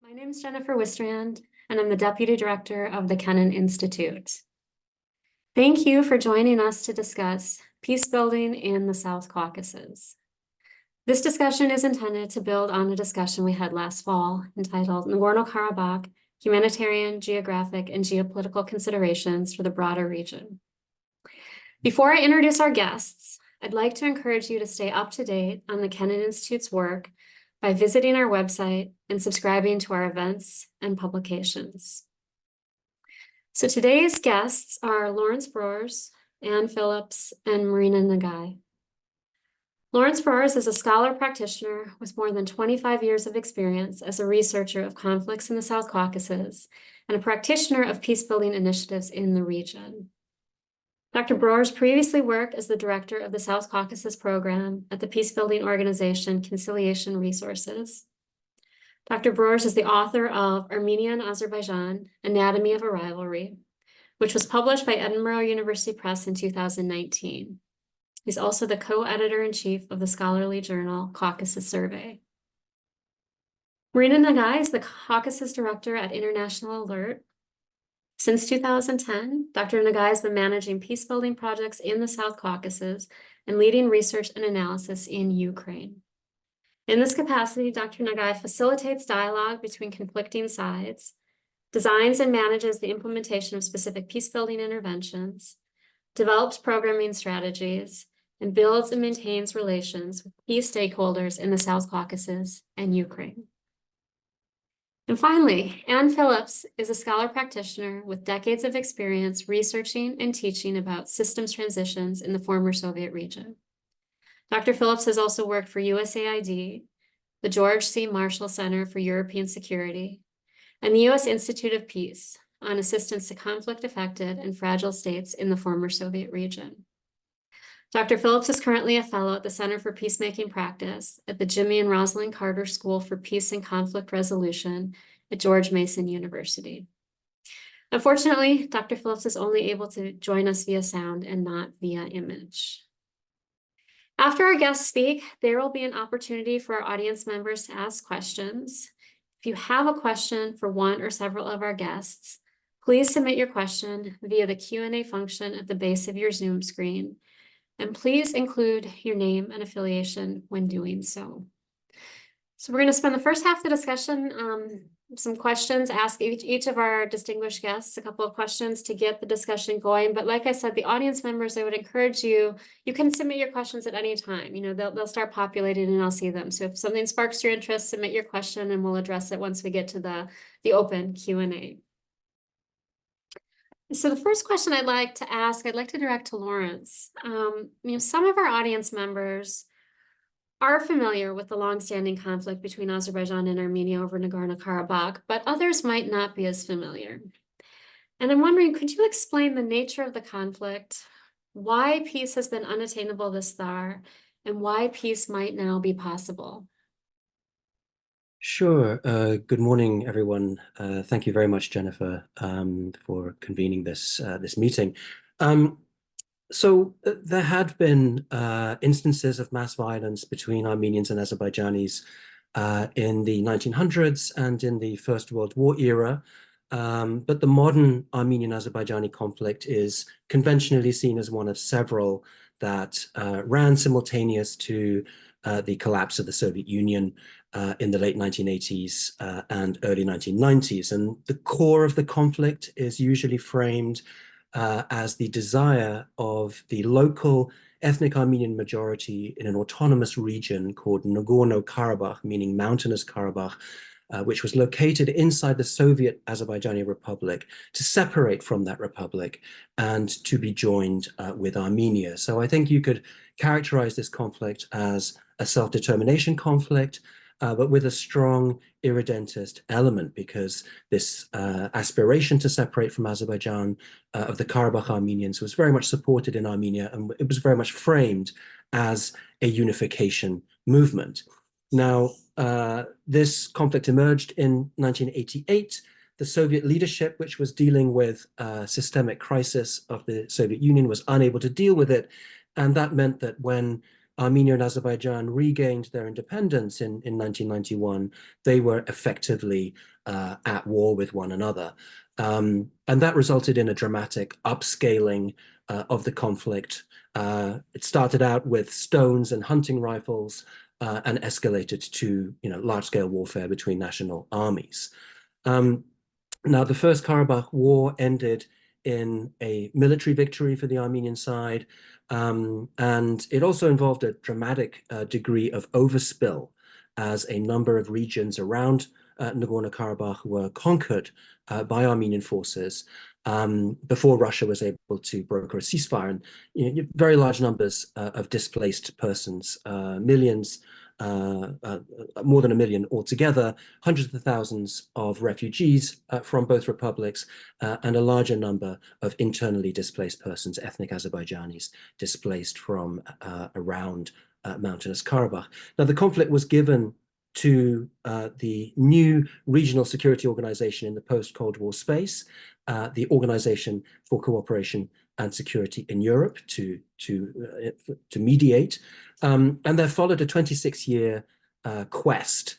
My name is Jennifer Wistrand, and I'm the Deputy Director of the Kennan Institute. Thank you for joining us to discuss peacebuilding in the South Caucasus. This discussion is intended to build on a discussion we had last fall entitled Nagorno-Karabakh, Humanitarian, Geographic, and Geopolitical Considerations for the Broader Region. Before I introduce our guests, I'd like to encourage you to stay up to date on the Kennan Institute's work by visiting our website and subscribing to our events and publications. So today's guests are Lawrence Broers, Anne Phillips, and Marina Nagai. Lawrence Broers is a scholar practitioner with more than 25 years of experience as a researcher of conflicts in the South Caucasus and a practitioner of peacebuilding initiatives in the region. Dr. Broers previously worked as the director of the South Caucasus program at the peacebuilding organization Conciliation Resources. Dr. Broers is the author of Armenia and Azerbaijani, Anatomy of a Rivalry, which was published by Edinburgh University Press in 2019. He's also the co-editor-in-chief of the scholarly journal Caucasus Survey. Marina Nagai is the Caucasus director at International Alert. Since 2010, Dr. Nagai has been managing peacebuilding projects in the South Caucasus and leading research and analysis in Ukraine. In this capacity, Dr. Nagai facilitates dialogue between conflicting sides, designs and manages the implementation of specific peacebuilding interventions, develops programming strategies, and builds and maintains relations with key stakeholders in the South Caucasus and Ukraine. And finally, Anne Phillips is a scholar practitioner with decades of experience researching and teaching about systems transitions in the former Soviet region. Dr. Phillips has also worked for USAID, the George C. Marshall Center for European Security, and the U.S. Institute of Peace on assistance to conflict-affected and fragile states in the former Soviet region. Dr. Phillips is currently a fellow at the Center for Peacemaking Practice at the Jimmy and Rosalind Carter School for Peace and Conflict Resolution at George Mason University. Unfortunately, Dr. Phillips is only able to join us via sound and not via image. After our guests speak, there will be an opportunity for our audience members to ask questions. If you have a question for one or several of our guests, please submit your question via the Q&A function at the base of your Zoom screen. And please include your name and affiliation when doing so. So we're going to spend the first half of the discussion, some questions, ask each of our distinguished guests a couple of questions to get the discussion going. But like I said, the audience members, I would encourage you, you can submit your questions at any time. You know, they'll start populating and I'll see them. So if something sparks your interest, submit your question and we'll address it once we get to the open Q&A. So the first question I'd like to ask, I'd like to direct to Lawrence. Some of our audience members are familiar with the longstanding conflict between Azerbaijan and Armenia over Nagorno-Karabakh, but others might not be as familiar. And I'm wondering, could you explain the nature of the conflict, why peace has been unattainable this far, and why peace might now be possible? Sure. Good morning, everyone. Thank you very much, Jennifer, for convening this meeting. So there had been instances of mass violence between Armenians and Azerbaijanis in the 1900s and in the First World War era. But the modern Armenian-Azerbaijani conflict is conventionally seen as one of several that ran simultaneous to the collapse of the Soviet Union in the late 1980s and early 1990s. And the core of the conflict is usually framed as the desire of the local ethnic Armenian majority in an autonomous region called Nagorno-Karabakh, meaning mountainous Karabakh, which was located inside the Soviet Azerbaijani Republic, to separate from that republic and to be joined with Armenia. So I think you could characterize this conflict as a self-determination conflict, but with a strong irredentist element, because this aspiration to separate from Azerbaijan of the Karabakh Armenians was very much supported in Armenia, and it was very much framed as a unification movement. Now, this conflict emerged in 1988. The Soviet leadership, which was dealing with a systemic crisis of the Soviet Union, was unable to deal with it. And that meant that when Armenia and Azerbaijan regained their independence in 1991, they were effectively at war with one another. And that resulted in a dramatic upscaling of the conflict. It started out with stones and hunting rifles and escalated to large-scale warfare between national armies. Now, the First Karabakh War ended in a military victory for the Armenian side, and it also involved a dramatic degree of overspill as a number of regions around Nagorno-Karabakh were conquered by Armenian forces before Russia was able to broker a ceasefire. And very large numbers of displaced persons, millions, more than 1 million altogether, hundreds of thousands of refugees from both republics, and a larger number of internally displaced persons, ethnic Azerbaijanis, displaced from around mountainous Karabakh. Now, the conflict was given to the new regional security organization in the post-Cold War space, the Organization for Cooperation and Security in Europe, to mediate. And there followed a 26-year quest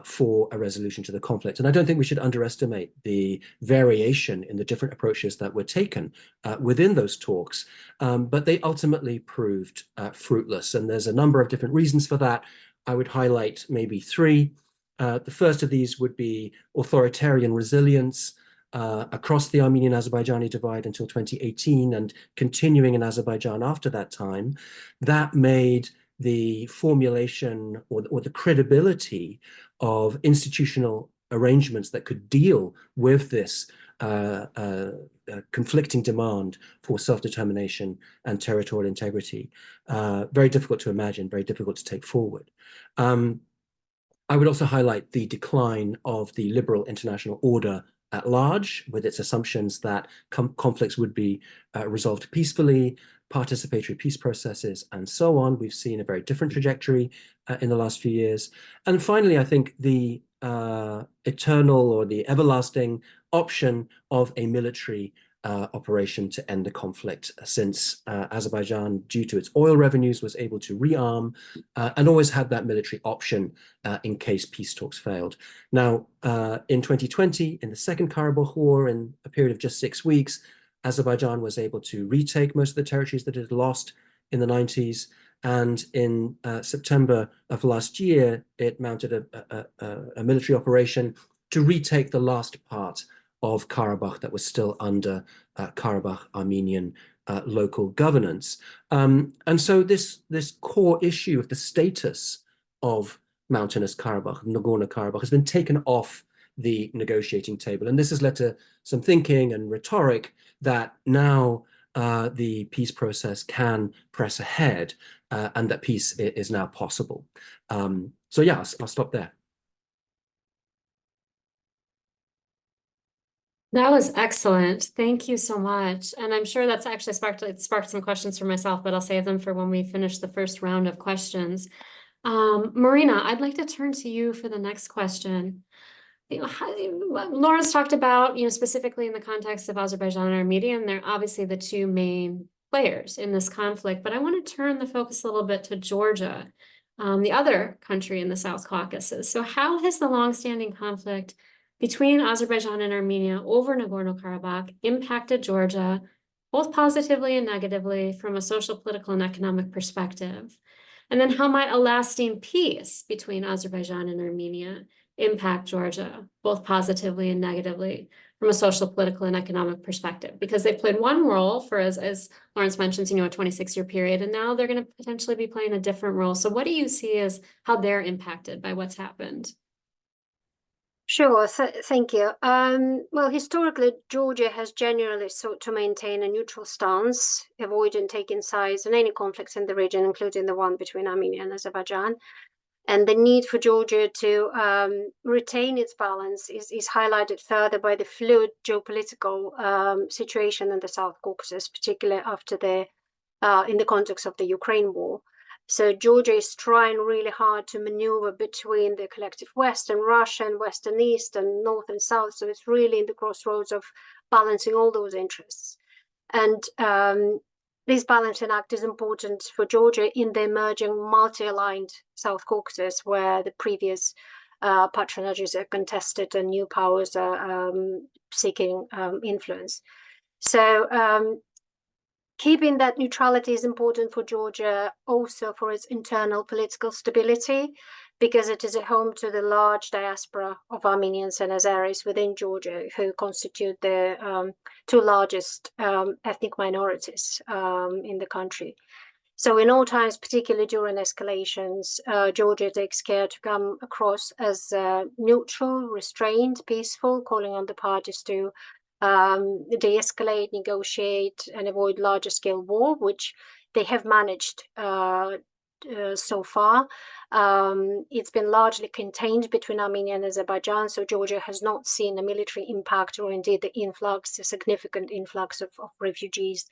for a resolution to the conflict. And I don't think we should underestimate the variation in the different approaches that were taken within those talks, but they ultimately proved fruitless. And there's a number of different reasons for that. I would highlight maybe 3. The first of these would be authoritarian resilience across the Armenian-Azerbaijani divide until 2018 and continuing in Azerbaijan after that time. That made the formulation or the credibility of institutional arrangements that could deal with this conflicting demand for self-determination and territorial integrity very difficult to imagine, very difficult to take forward. I would also highlight the decline of the liberal international order at large, with its assumptions that conflicts would be resolved peacefully, participatory peace processes, and so on. We've seen a very different trajectory in the last few years. And finally, I think the eternal or the everlasting option of a military operation to end the conflict, since Azerbaijan, due to its oil revenues, was able to rearm and always had that military option in case peace talks failed. Now, in 2020, in the Second Karabakh War, in a period of just 6 weeks, Azerbaijan was able to retake most of the territories that it had lost in the 90s. And in September of last year, it mounted a military operation to retake the last part of Karabakh that was still under Karabakh Armenian local governance. And so this core issue of the status of mountainous Karabakh, Nagorno-Karabakh, has been taken off the negotiating table. And this has led to some thinking and rhetoric that now the peace process can press ahead and that peace is now possible. So yeah, I'll stop there. That was excellent. Thank you so much. And I'm sure that's actually sparked some questions for myself, but I'll save them for when we finish the first round of questions. Marina, I'd like to turn to you for the next question. Lawrence talked about, specifically in the context of Azerbaijan and Armenia, and they're obviously the 2 main players in this conflict, but I want to turn the focus a little bit to Georgia, the other country in the South Caucasus. So how has the longstanding conflict between Azerbaijan and Armenia over Nagorno-Karabakh impacted Georgia, both positively and negatively, from a social, political, and economic perspective? And then how might a lasting peace between Azerbaijan and Armenia impact Georgia, both positively and negatively, from a social, political, and economic perspective? Because they've played one role for, as Lawrence mentions, a 26-year period, and now they're going to potentially be playing a different role. So what do you see as how they're impacted by what's happened? Sure, thank you. Well, historically, Georgia has generally sought to maintain a neutral stance, avoiding taking sides in any conflicts in the region, including the one between Armenia and Azerbaijan. And the need for Georgia to retain its balance is highlighted further by the fluid geopolitical situation in the South Caucasus, particularly after in the context of the Ukraine war. So Georgia is trying really hard to maneuver between the collective West and Russia and West and East and North and South. So it's really in the crossroads of balancing all those interests. And this balancing act is important for Georgia in the emerging multi-aligned South Caucasus, where the previous patronages are contested and new powers are seeking influence. So keeping that neutrality is important for Georgia also for its internal political stability, because it is a home to the large diaspora of Armenians and Azeris within Georgia, who constitute the two largest ethnic minorities in the country. So in all times, particularly during escalations, Georgia takes care to come across as neutral, restrained, peaceful, calling on the parties to de-escalate, negotiate, and avoid larger scale war, which they have managed so far. It's been largely contained between Armenia and Azerbaijan, so Georgia has not seen a military impact or indeed a significant influx of refugees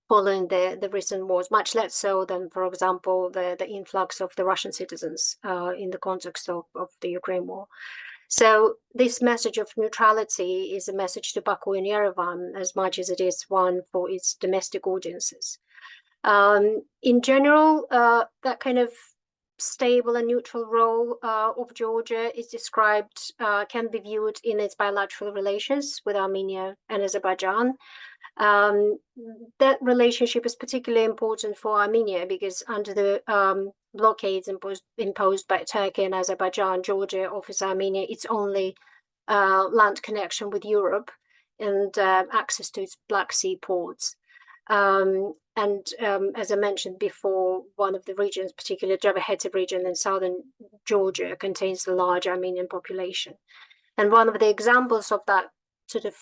following the recent wars, much less so than, for example, the influx of the Russian citizens in the context of the Ukraine war. So this message of neutrality is a message to Baku and Yerevan as much as it is one for its domestic audiences. In general, that kind of stable and neutral role of Georgia is described, can be viewed in its bilateral relations with Armenia and Azerbaijan. That relationship is particularly important for Armenia because under the blockades imposed by Turkey and Azerbaijan, Georgia offers Armenia its only land connection with Europe and access to its Black Sea ports. As I mentioned before, one of the regions, particularly the Drava-Hetiv region in southern Georgia, contains a large Armenian population. And one of the examples of that sort of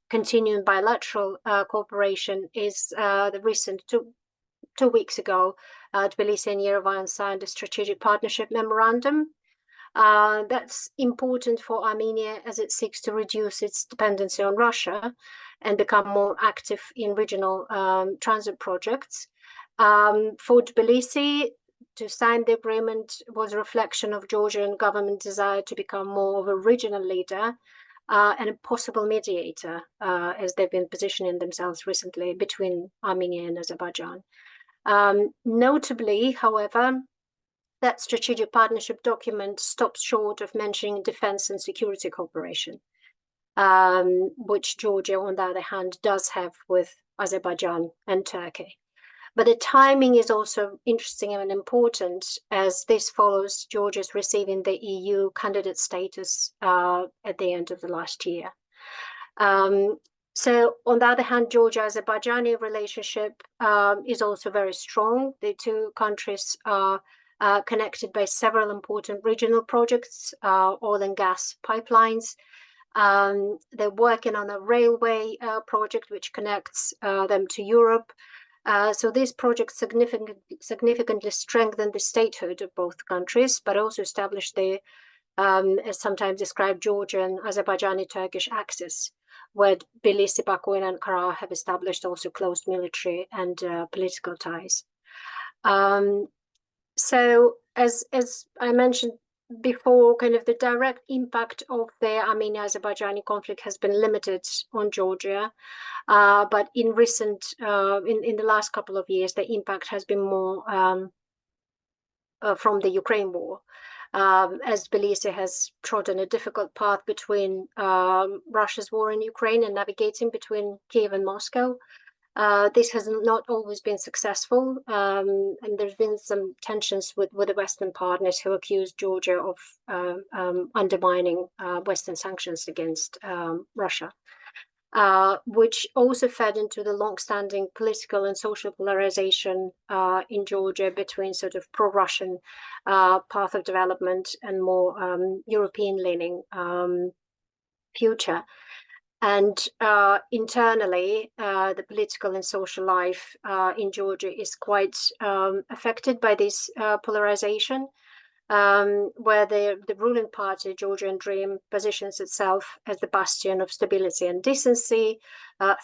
continuing bilateral cooperation is the recent two weeks ago, Tbilisi and Yerevan signed a strategic partnership memorandum. That's important for Armenia as it seeks to reduce its dependency on Russia and become more active in regional transit projects. For Tbilisi, to sign the agreement was a reflection of Georgian government desire to become more of a regional leader and a possible mediator, as they've been positioning themselves recently between Armenia and Azerbaijan. Notably, however, that strategic partnership document stops short of mentioning defense and security cooperation, which Georgia, on the other hand, does have with Azerbaijan and Turkey. But the timing is also interesting and important, as this follows Georgia's receiving the EU candidate status at the end of the last year. So on the other hand, Georgia-Azerbaijani relationship is also very strong. The two countries are connected by several important regional projects, oil and gas pipelines. They're working on a railway project which connects them to Europe. So these projects significantly strengthen the statehood of both countries, but also establish the, as sometimes described, Georgian, Azerbaijani-Turkish axis, where Tbilisi, Baku, and Ankara have established also close military and political ties. So as I mentioned before, kind of the direct impact of the Armenia-Azerbaijani conflict has been limited on Georgia, but in recent, in the last couple of years, the impact has been more from the Ukraine war, as Tbilisi has trodden a difficult path between Russia's war in Ukraine and navigating between Kiev and Moscow. This has not always been successful, and there's been some tensions with the Western partners who accuse Georgia of undermining Western sanctions against Russia, which also fed into the long-standing political and social polarization in Georgia between sort of pro-Russian path of development and more European-leaning future. And internally, the political and social life in Georgia is quite affected by this polarization, where the ruling party, Georgian Dream, positions itself as the bastion of stability and decency,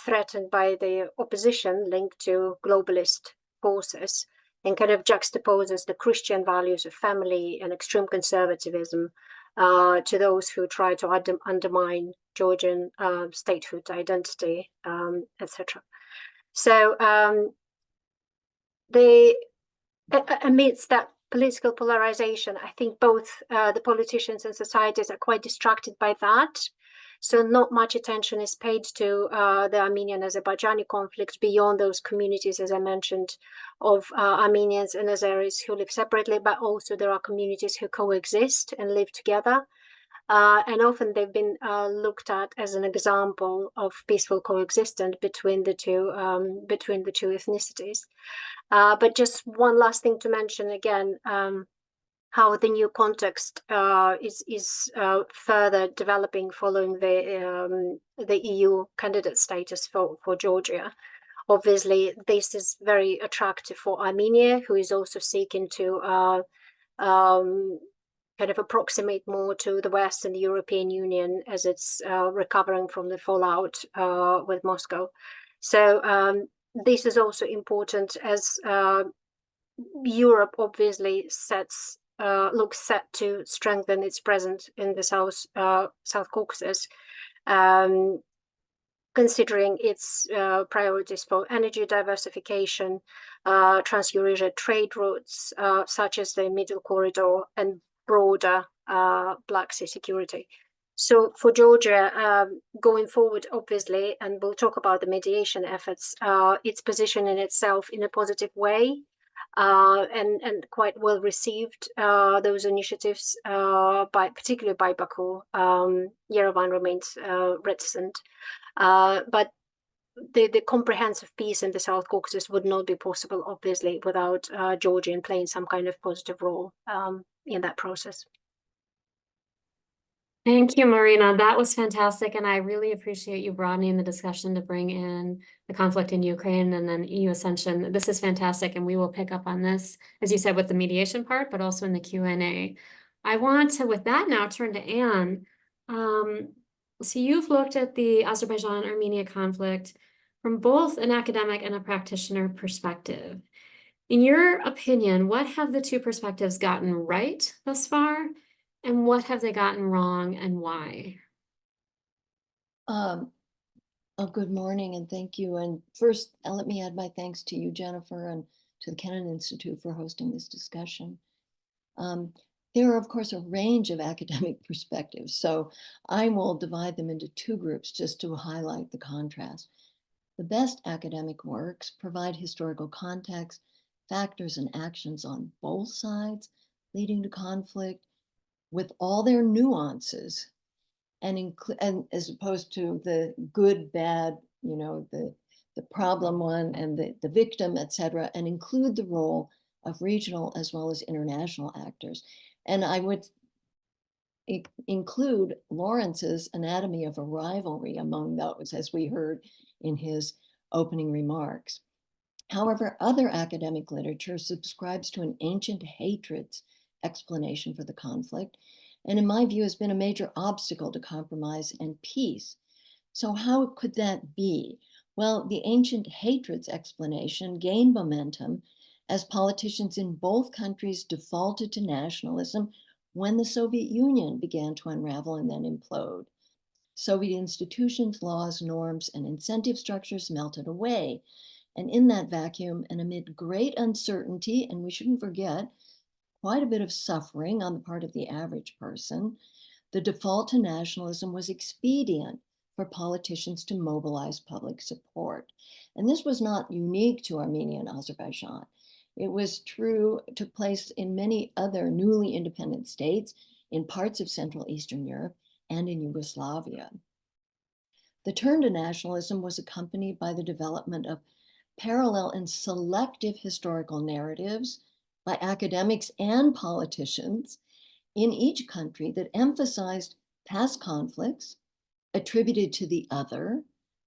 threatened by the opposition linked to globalist forces, and kind of juxtaposes the Christian values of family and extreme conservatism to those who try to undermine Georgian statehood identity, etc. So amidst that political polarization, I think both the politicians and societies are quite distracted by that. So not much attention is paid to the Armenian-Azerbaijani conflict beyond those communities, as I mentioned, of Armenians and Azeris who live separately, but also there are communities who coexist and live together. And often they've been looked at as an example of peaceful coexistence between the two ethnicities. But just one last thing to mention again, how the new context is further developing following the EU candidate status for Georgia. Obviously, this is very attractive for Armenia, who is also seeking to kind of approximate more to the West and the European Union as it's recovering from the fallout with Moscow. So this is also important as Europe obviously looks set to strengthen its presence in the South Caucasus, considering its priorities for energy diversification, trans-Eurasia trade routes, such as the Middle Corridor, and broader Black Sea security. So for Georgia, going forward, obviously, and we'll talk about the mediation efforts, its position in itself in a positive way, and quite well received, those initiatives, particularly by Baku. Yerevan remains reticent. But the comprehensive peace in the South Caucasus would not be possible, obviously, without Georgia playing some kind of positive role in that process. Thank you, Marina. That was fantastic. And I really appreciate you broadening the discussion to bring in the conflict in Ukraine and then EU ascension. This is fantastic. And we will pick up on this, as you said, with the mediation part, but also in the Q&A. I want to, with that now, turn to Anne. So you've looked at the Azerbaijan-Armenia conflict from both an academic and a practitioner perspective. In your opinion, what have the two perspectives gotten right thus far? And what have they gotten wrong and why? Good morning and thank you. And first, let me add my thanks to you, Jennifer, and to the Kennan Institute for hosting this discussion. There are, of course, a range of academic perspectives, so I will divide them into two groups just to highlight the contrast. The best academic works provide historical context, factors, and actions on both sides leading to conflict, with all their nuances, and as opposed to the good, bad, the problem one and the victim, etc., and include the role of regional as well as international actors. And I would include Lawrence's anatomy of a rivalry among those, as we heard in his opening remarks. However, other academic literature subscribes to an ancient hatreds explanation for the conflict, and in my view has been a major obstacle to compromise and peace. So how could that be? Well, the ancient hatreds explanation gained momentum as politicians in both countries defaulted to nationalism when the Soviet Union began to unravel and then implode. Soviet institutions, laws, norms, and incentive structures melted away. And in that vacuum, and amid great uncertainty, and we shouldn't forget, quite a bit of suffering on the part of the average person, the default to nationalism was expedient for politicians to mobilize public support. And this was not unique to Armenia and Azerbaijan. It was true, took place in many other newly independent states in parts of Central Eastern Europe and in Yugoslavia. The turn to nationalism was accompanied by the development of parallel and selective historical narratives by academics and politicians in each country that emphasized past conflicts attributed to the other,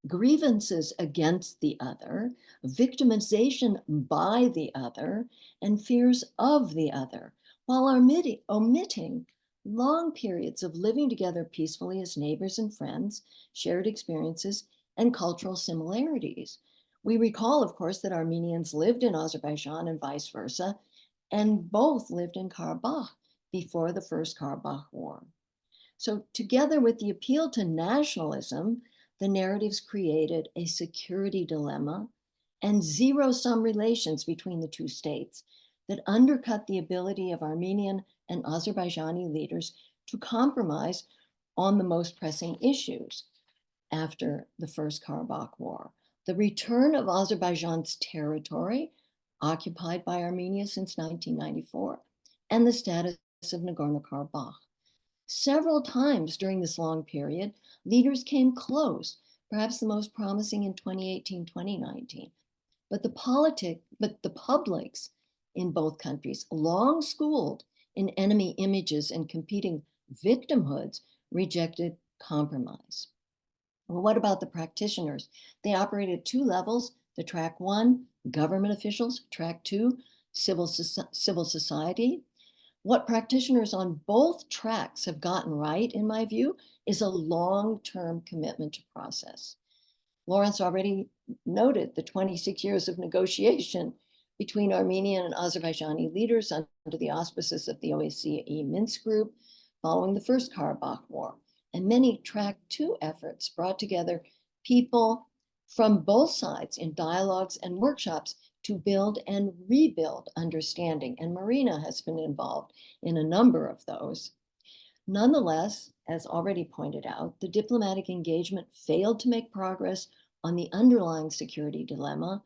grievances against the other, victimization by the other, and fears of the other, while omitting long periods of living together peacefully as neighbors and friends, shared experiences, and cultural similarities. We recall, of course, that Armenians lived in Azerbaijan and vice versa, and both lived in Karabakh before the First Karabakh War. So together with the appeal to nationalism, the narratives created a security dilemma and zero-sum relations between the two states that undercut the ability of Armenian and Azerbaijani leaders to compromise on the most pressing issues after the First Karabakh War. The return of Azerbaijan's territory occupied by Armenia since 1994, and the status of Nagorno-Karabakh. Several times during this long period, leaders came close, perhaps the most promising in 2018-2019. But the publics in both countries, long schooled in enemy images and competing victimhoods, rejected compromise. Well, what about the practitioners? They operate at two levels: the track one, government officials; track two, civil society. What practitioners on both tracks have gotten right, in my view, is a long-term commitment to process. Lawrence already noted the 26 years of negotiation between Armenian and Azerbaijani leaders under the auspices of the OSCE Minsk Group following the First Karabakh War. And many track two efforts brought together people from both sides in dialogues and workshops to build and rebuild understanding. And Marina has been involved in a number of those. Nonetheless, as already pointed out, the diplomatic engagement failed to make progress on the underlying security dilemma,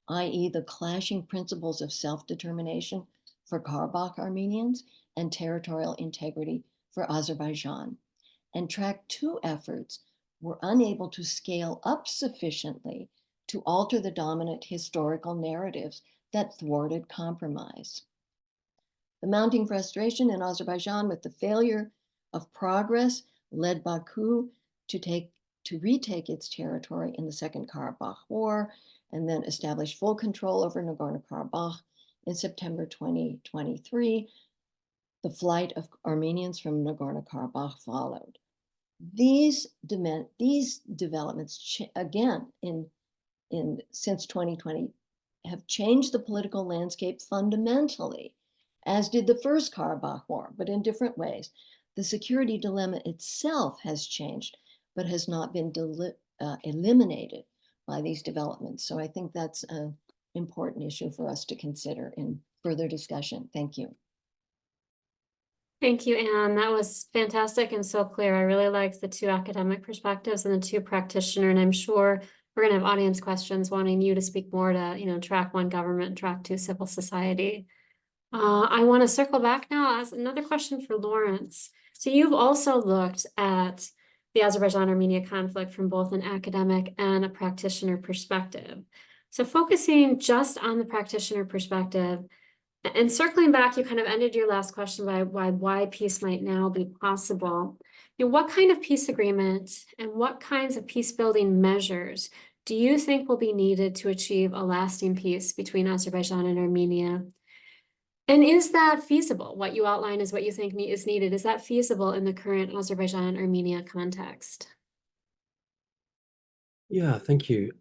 i.e. the clashing principles of self-determination for Karabakh Armenians and territorial integrity for Azerbaijan. And track two efforts were unable to scale up sufficiently to alter the dominant historical narratives that thwarted compromise. The mounting frustration in Azerbaijan with the failure of progress led Baku to retake its territory in the Second Karabakh War and then establish full control over Nagorno-Karabakh in September 2023. The flight of Armenians from Nagorno-Karabakh followed. These developments, again, since 2020, have changed the political landscape fundamentally, as did the First Karabakh War, but in different ways. The security dilemma itself has changed, but has not been eliminated by these developments. So I think that's an important issue for us to consider in further discussion. Thank you. Thank you, Anne. That was fantastic and so clear. I really liked the two academic perspectives and the two practitioner, and I'm sure we're going to have audience questions wanting you to speak more to, track one government, track two civil society. I want to circle back now, as another question for Lawrence. So you've also looked at the Azerbaijan-Armenia conflict from both an academic and a practitioner perspective. So focusing just on the practitioner perspective, and circling back, you kind of ended your last question by why peace might now be possible. What kind of peace agreement and what kinds of peace building measures do you think will be needed to achieve a lasting peace between Azerbaijan and Armenia? And is that feasible? What you outline is what you think is needed. Is that feasible in the current Azerbaijan-Armenia context? Yeah, thank you.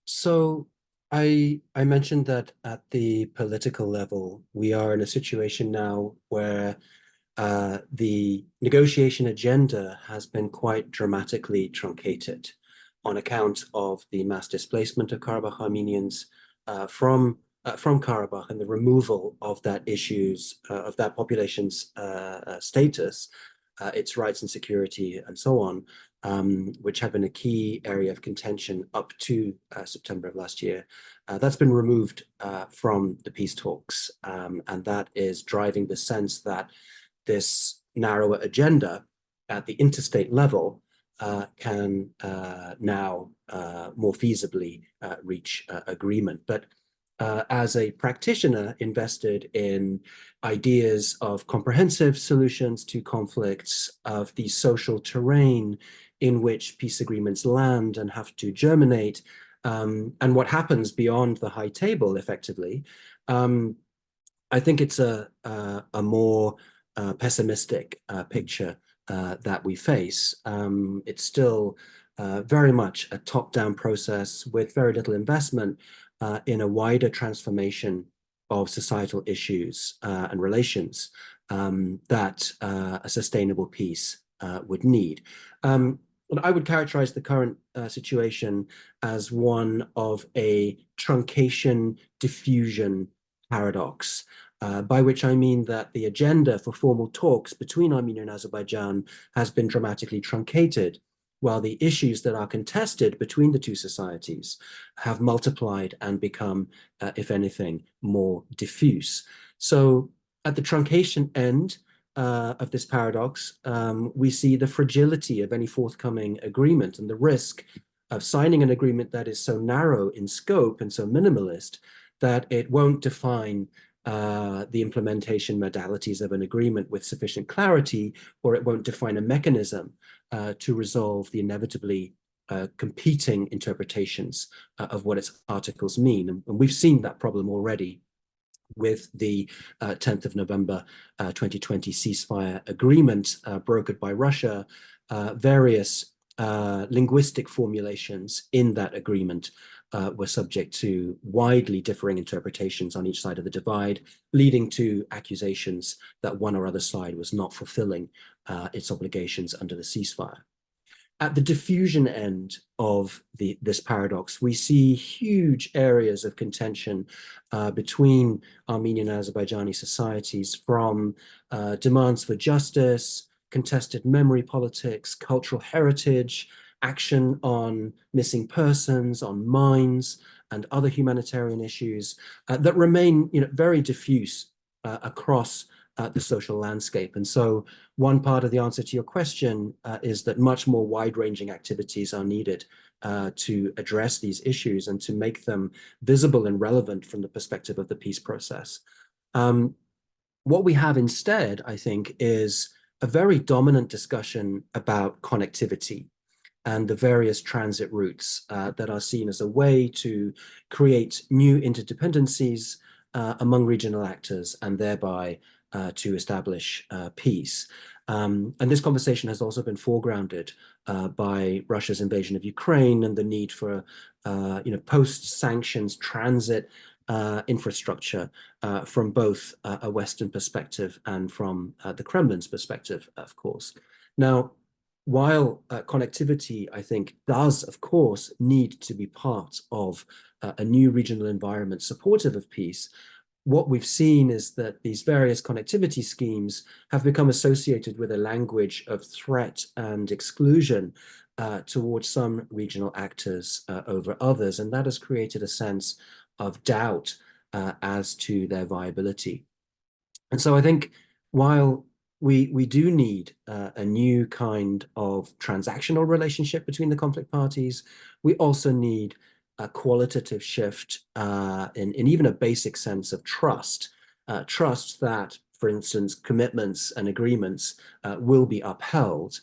So I mentioned that at the political level, we are in a situation now where the negotiation agenda has been quite dramatically truncated on account of the mass displacement of Karabakh Armenians from Karabakh and the removal of that population's status, its rights and security, and so on, which had been a key area of contention up to September of last year. That's been removed from the peace talks, and that is driving the sense that this narrower agenda at the interstate level can now more feasibly reach agreement. But as a practitioner invested in ideas of comprehensive solutions to conflicts, of the social terrain in which peace agreements land and have to germinate, and what happens beyond the high table, effectively, I think it's a more pessimistic picture that we face. It's still very much a top-down process with very little investment in a wider transformation of societal issues and relations that a sustainable peace would need. I would characterize the current situation as one of a truncation diffusion paradox, by which I mean that the agenda for formal talks between Armenia and Azerbaijan has been dramatically truncated, while the issues that are contested between the two societies have multiplied and become, if anything, more diffuse. So at the truncation end of this paradox, we see the fragility of any forthcoming agreement and the risk of signing an agreement that is so narrow in scope and so minimalist that it won't define the implementation modalities of an agreement with sufficient clarity, or it won't define a mechanism to resolve the inevitably competing interpretations of what its articles mean. And we've seen that problem already with the 10th of November 2020 ceasefire agreement brokered by Russia. Various linguistic formulations in that agreement were subject to widely differing interpretations on each side of the divide, leading to accusations that one or other side was not fulfilling its obligations under the ceasefire. At the diffusion end of this paradox, we see huge areas of contention between Armenian and Azerbaijani societies, from demands for justice, contested memory politics, cultural heritage, action on missing persons, on mines, and other humanitarian issues that remain, very diffuse across the social landscape. And so one part of the answer to your question is that much more wide-ranging activities are needed to address these issues and to make them visible and relevant from the perspective of the peace process. What we have instead, I think, is a very dominant discussion about connectivity and the various transit routes that are seen as a way to create new interdependencies among regional actors and thereby to establish peace. And this conversation has also been foregrounded by Russia's invasion of Ukraine and the need for post-sanctions transit infrastructure from both a Western perspective and from the Kremlin's perspective, of course. Now, while connectivity, I think, does, of course, need to be part of a new regional environment supportive of peace, what we've seen is that these various connectivity schemes have become associated with a language of threat and exclusion towards some regional actors over others, and that has created a sense of doubt as to their viability. And so I think while we do need a new kind of transactional relationship between the conflict parties, we also need a qualitative shift in even a basic sense of trust. Trust that, for instance, commitments and agreements will be upheld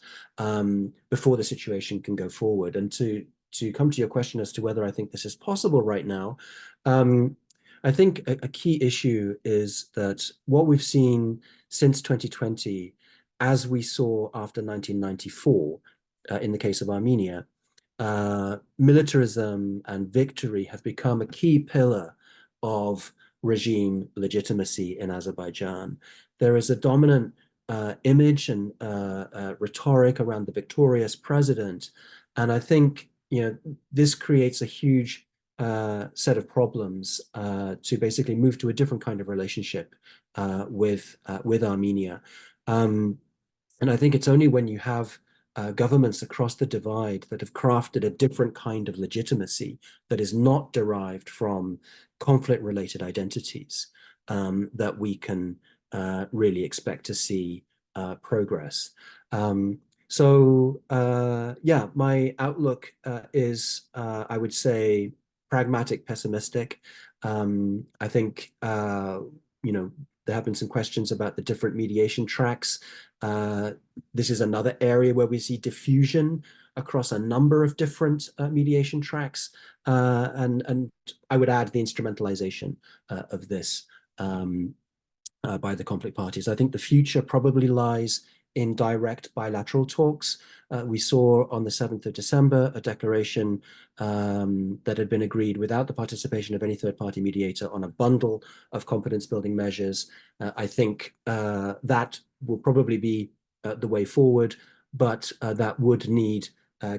before the situation can go forward. And to come to your question as to whether I think this is possible right now, I think a key issue is that what we've seen since 2020, as we saw after 1994, in the case of Armenia, militarism and victory have become a key pillar of regime legitimacy in Azerbaijan. There is a dominant image and rhetoric around the victorious president, and I think this creates a huge set of problems to basically move to a different kind of relationship with Armenia. And I think it's only when you have governments across the divide that have crafted a different kind of legitimacy that is not derived from conflict-related identities that we can really expect to see progress. So yeah, my outlook is, I would say, pragmatic, pessimistic. I think, there have been some questions about the different mediation tracks. This is another area where we see diffusion across a number of different mediation tracks. And I would add the instrumentalization of this by the conflict parties. I think the future probably lies in direct bilateral talks. We saw on the 7th of December a declaration that had been agreed without the participation of any third-party mediator on a bundle of confidence-building measures. I think that will probably be the way forward, but that would need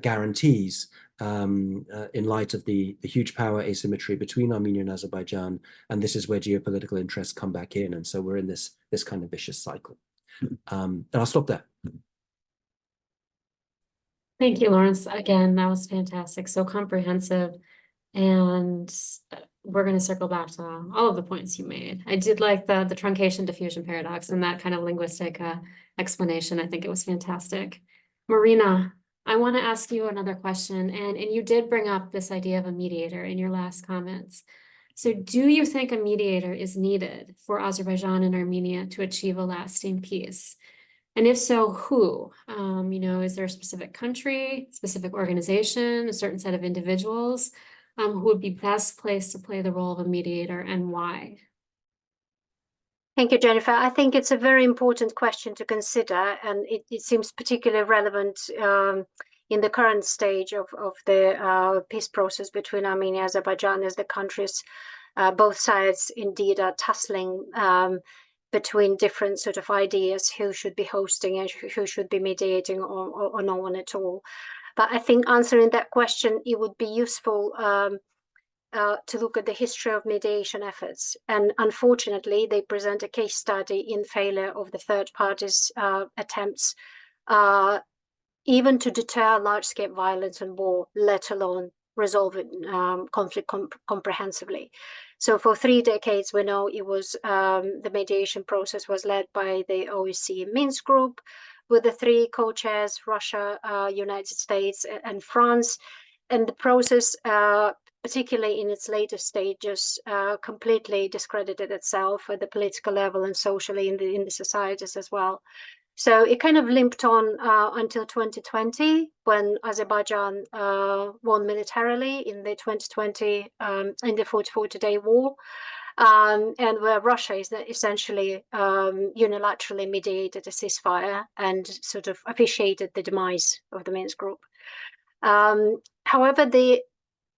guarantees in light of the huge power asymmetry between Armenia and Azerbaijan, and this is where geopolitical interests come back in, and so we're in this kind of vicious cycle. And I'll stop there. Thank you, Lawrence. Again, that was fantastic, so comprehensive, and we're going to circle back to all of the points you made. I did like the truncation diffusion paradox and that kind of linguistic explanation. I think it was fantastic. Marina, I want to ask you another question, and you did bring up this idea of a mediator in your last comments. So do you think a mediator is needed for Azerbaijan and Armenia to achieve a lasting peace? And if so, who? You know, is there a specific country, specific organization, a certain set of individuals who would be best placed to play the role of a mediator, and why? Thank you, Jennifer. I think it's a very important question to consider, and it seems particularly relevant in the current stage of the peace process between Armenia and Azerbaijan, as the countries, both sides indeed are tussling between different sort of ideas, who should be hosting and who should be mediating, or no one at all. But I think answering that question, it would be useful to look at the history of mediation efforts. And unfortunately, they present a case study in failure of the third parties' attempts, even to deter large-scale violence and war, let alone resolve conflict comprehensively. So for 3 decades, we know it was the mediation process was led by the OSCE Minsk group, with the 3 co-chairs, Russia, United States, and France. And the process, particularly in its later stages, completely discredited itself at the political level and socially in the societies as well. So it kind of limped on until 2020, when Azerbaijan won militarily in the 2020 in the 40-day war, and where Russia is essentially unilaterally mediated a ceasefire and sort of officiated the demise of the Minsk group. However,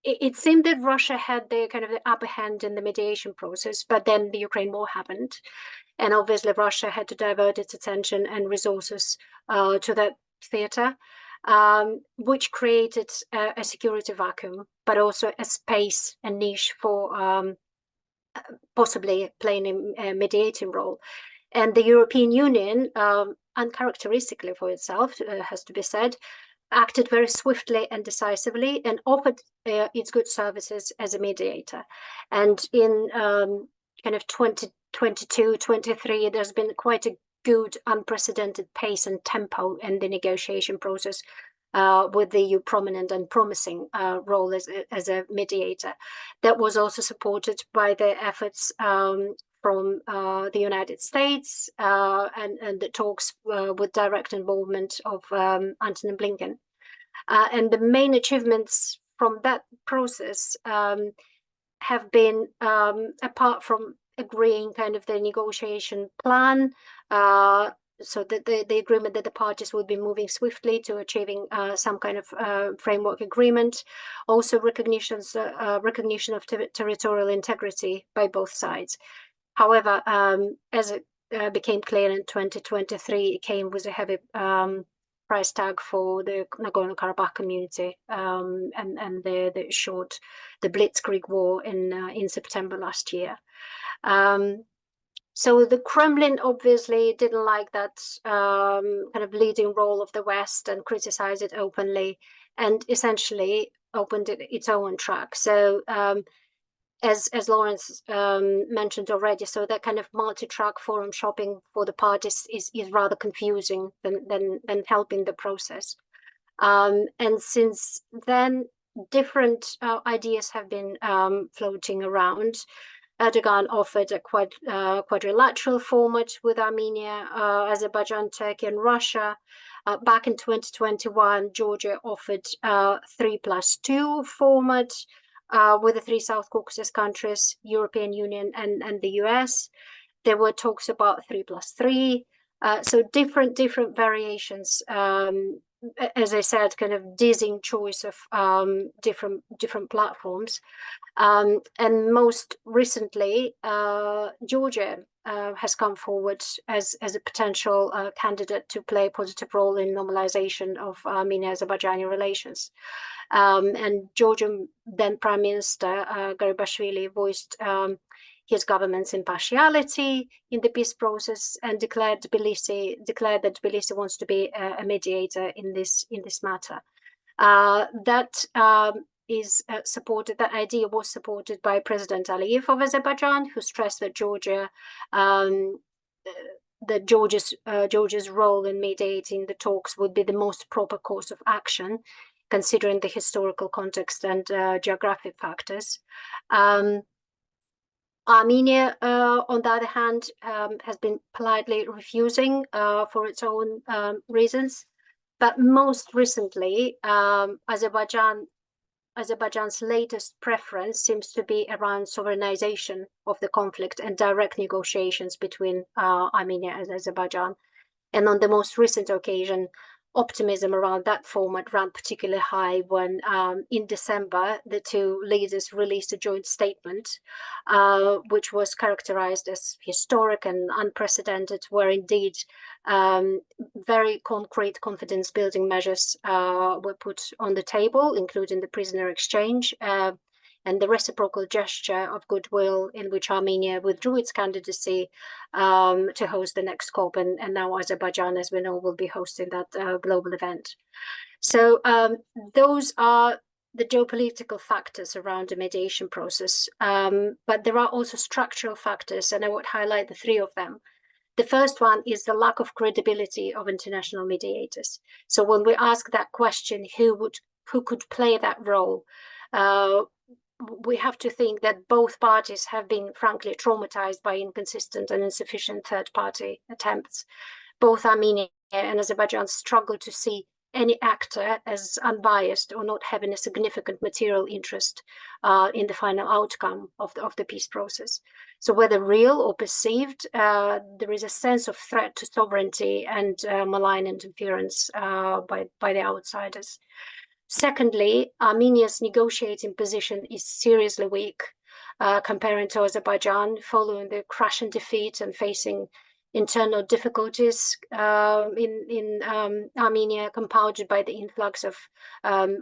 it seemed that Russia had the kind of the upper hand in the mediation process, but then the Ukraine war happened. And obviously Russia had to divert its attention and resources to that theater, which created a security vacuum, but also a space, a niche for possibly playing a mediating role. And the European Union, uncharacteristically for itself, has to be said, acted very swiftly and decisively and offered its good services as a mediator. And in kind of 2022, 23, there's been quite a good unprecedented pace and tempo in the negotiation process, with the EU prominent and promising role as a mediator. That was also supported by the efforts from the United States and the talks with direct involvement of Antony Blinken. And the main achievements from that process have been, apart from agreeing kind of the negotiation plan, so that the agreement that the parties would be moving swiftly to achieving some kind of framework agreement, also recognition of territorial integrity by both sides. However, as it became clear in 2023, it came with a heavy price tag for the Nagorno-Karabakh community, and the Blitzkrieg war in September last year. So the Kremlin obviously didn't like that kind of leading role of the West and criticized it openly, and essentially opened its own track. So as Lawrence mentioned already, so that kind of multi-track forum shopping for the parties is rather confusing than helping the process. And since then, different ideas have been floating around. Erdogan offered a quadrilateral format with Armenia, Azerbaijan, Turkey, and Russia. Back in 2021, Georgia offered 3+2 format with the 3 South Caucasus countries, European Union, and the US. There were talks about 3+3. So different variations. As I said, kind of dizzying choice of different platforms. And most recently, Georgia has come forward as a potential candidate to play a positive role in normalization of Armenia-Azerbaijani relations. And Georgian then Prime Minister Garibashvili voiced his government's impartiality in the peace process and declared that Tbilisi wants to be a mediator in this matter. That idea was supported by President Aliyev of Azerbaijan, who stressed that Georgia's role in mediating the talks would be the most proper course of action, considering the historical context and geographic factors. Armenia, on the other hand, has been politely refusing for its own reasons. But most recently, Azerbaijan's latest preference seems to be around sovereignization of the conflict and direct negotiations between Armenia and Azerbaijan. And on the most recent occasion, optimism around that format ran particularly high when in December, the two leaders released a joint statement, which was characterized as historic and unprecedented, where indeed very concrete confidence-building measures were put on the table, including the prisoner exchange and the reciprocal gesture of goodwill in which Armenia withdrew its candidacy to host the next COP, and now Azerbaijan, as we know, will be hosting that global event. So those are the geopolitical factors around the mediation process, but there are also structural factors, and I would highlight the three of them. The first one is the lack of credibility of international mediators. So when we ask that question, who could play that role, we have to think that both parties have been frankly traumatized by inconsistent and insufficient third-party attempts. Both Armenia and Azerbaijan struggle to see any actor as unbiased or not having a significant material interest in the final outcome of the peace process. So whether real or perceived, there is a sense of threat to sovereignty and malign interference by the outsiders. Secondly, Armenia's negotiating position is seriously weak comparing to Azerbaijan, following the crushing defeat and facing internal difficulties in Armenia, compounded by the influx of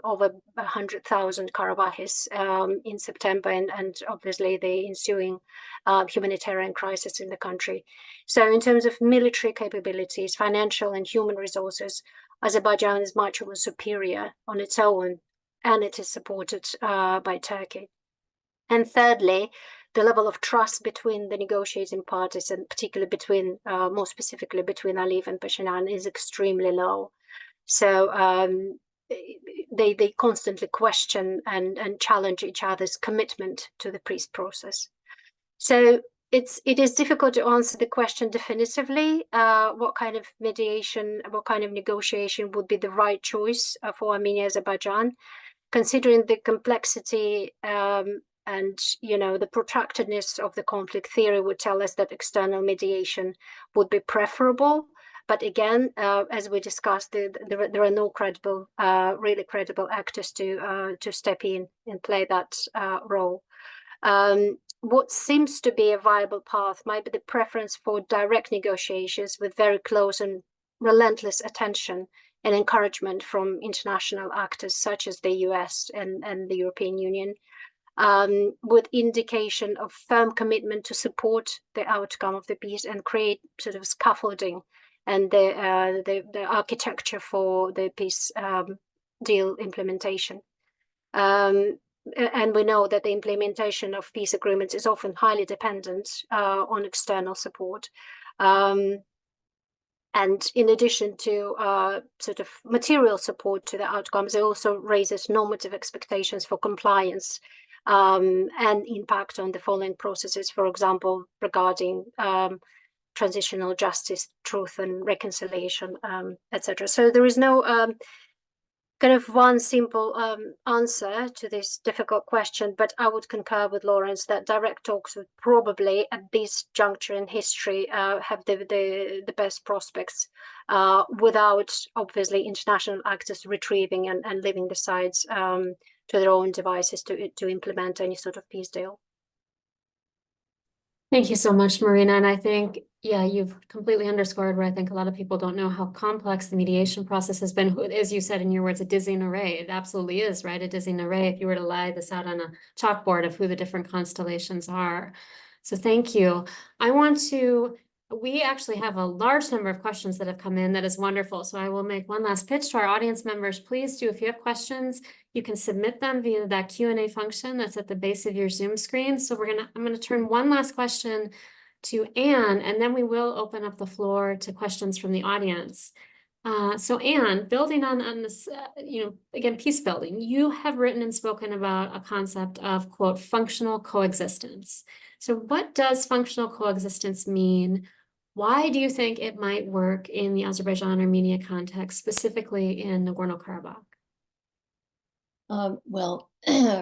over 100,000 Karabakhis in September and obviously the ensuing humanitarian crisis in the country. So in terms of military capabilities, financial and human resources, Azerbaijan is much more superior on its own, and it is supported by Turkey. And thirdly, the level of trust between the negotiating parties, and particularly between, more specifically between Aliyev and Pashinyan, is extremely low. So they constantly question and challenge each other's commitment to the peace process. So it is difficult to answer the question definitively. What kind of mediation, what kind of negotiation would be the right choice for Armenia-Azerbaijan, considering the complexity and the protractedness of the conflict. Theory would tell us that external mediation would be preferable. But again, as we discussed, there are no credible, really credible actors to step in and play that role. What seems to be a viable path might be the preference for direct negotiations with very close and relentless attention and encouragement from international actors such as the US and the European Union, with indication of firm commitment to support the outcome of the peace and create sort of scaffolding and the architecture for the peace deal implementation. And we know that the implementation of peace agreements is often highly dependent on external support. And in addition to sort of material support to the outcomes, it also raises normative expectations for compliance and impact on the following processes, for example, regarding transitional justice, truth and reconciliation, etc. So there is no kind of one simple answer to this difficult question, but I would concur with Lawrence that direct talks would probably, at this juncture in history, have the best prospects without, obviously, international actors retrieving and leaving the sides to their own devices to implement any sort of peace deal. Thank you so much, Marina. And I think, yeah, you've completely underscored where I think a lot of people don't know how complex the mediation process has been. As you said in your words, a dizzying array. It absolutely is, right? A dizzying array if you were to lay this out on a chalkboard of who the different constellations are. So thank you. We actually have a large number of questions that have come in. That is wonderful. So I will make one last pitch to our audience members. Please do, if you have questions, you can submit them via that Q&A function that's at the base of your Zoom screen. So I'm gonna turn one last question to Anne, and then we will open up the floor to questions from the audience. So Anne, building on this, again, peace building, you have written and spoken about a concept of, quote, functional coexistence. So what does functional coexistence mean? Why do you think it might work in the Azerbaijan-Armenia context, specifically in Nagorno-Karabakh? Well,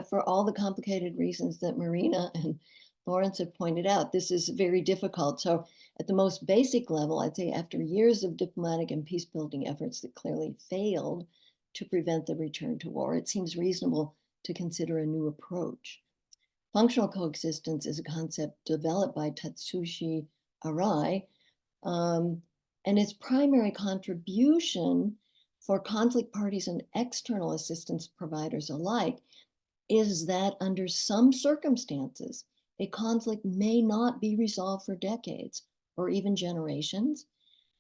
for all the complicated reasons that Marina and Lawrence have pointed out, this is very difficult. So at the most basic level, I'd say after years of diplomatic and peace building efforts that clearly failed to prevent the return to war, it seems reasonable to consider a new approach. Functional coexistence is a concept developed by Tatsushi Arai, and its primary contribution for conflict parties and external assistance providers alike is that under some circumstances, a conflict may not be resolved for decades or even generations,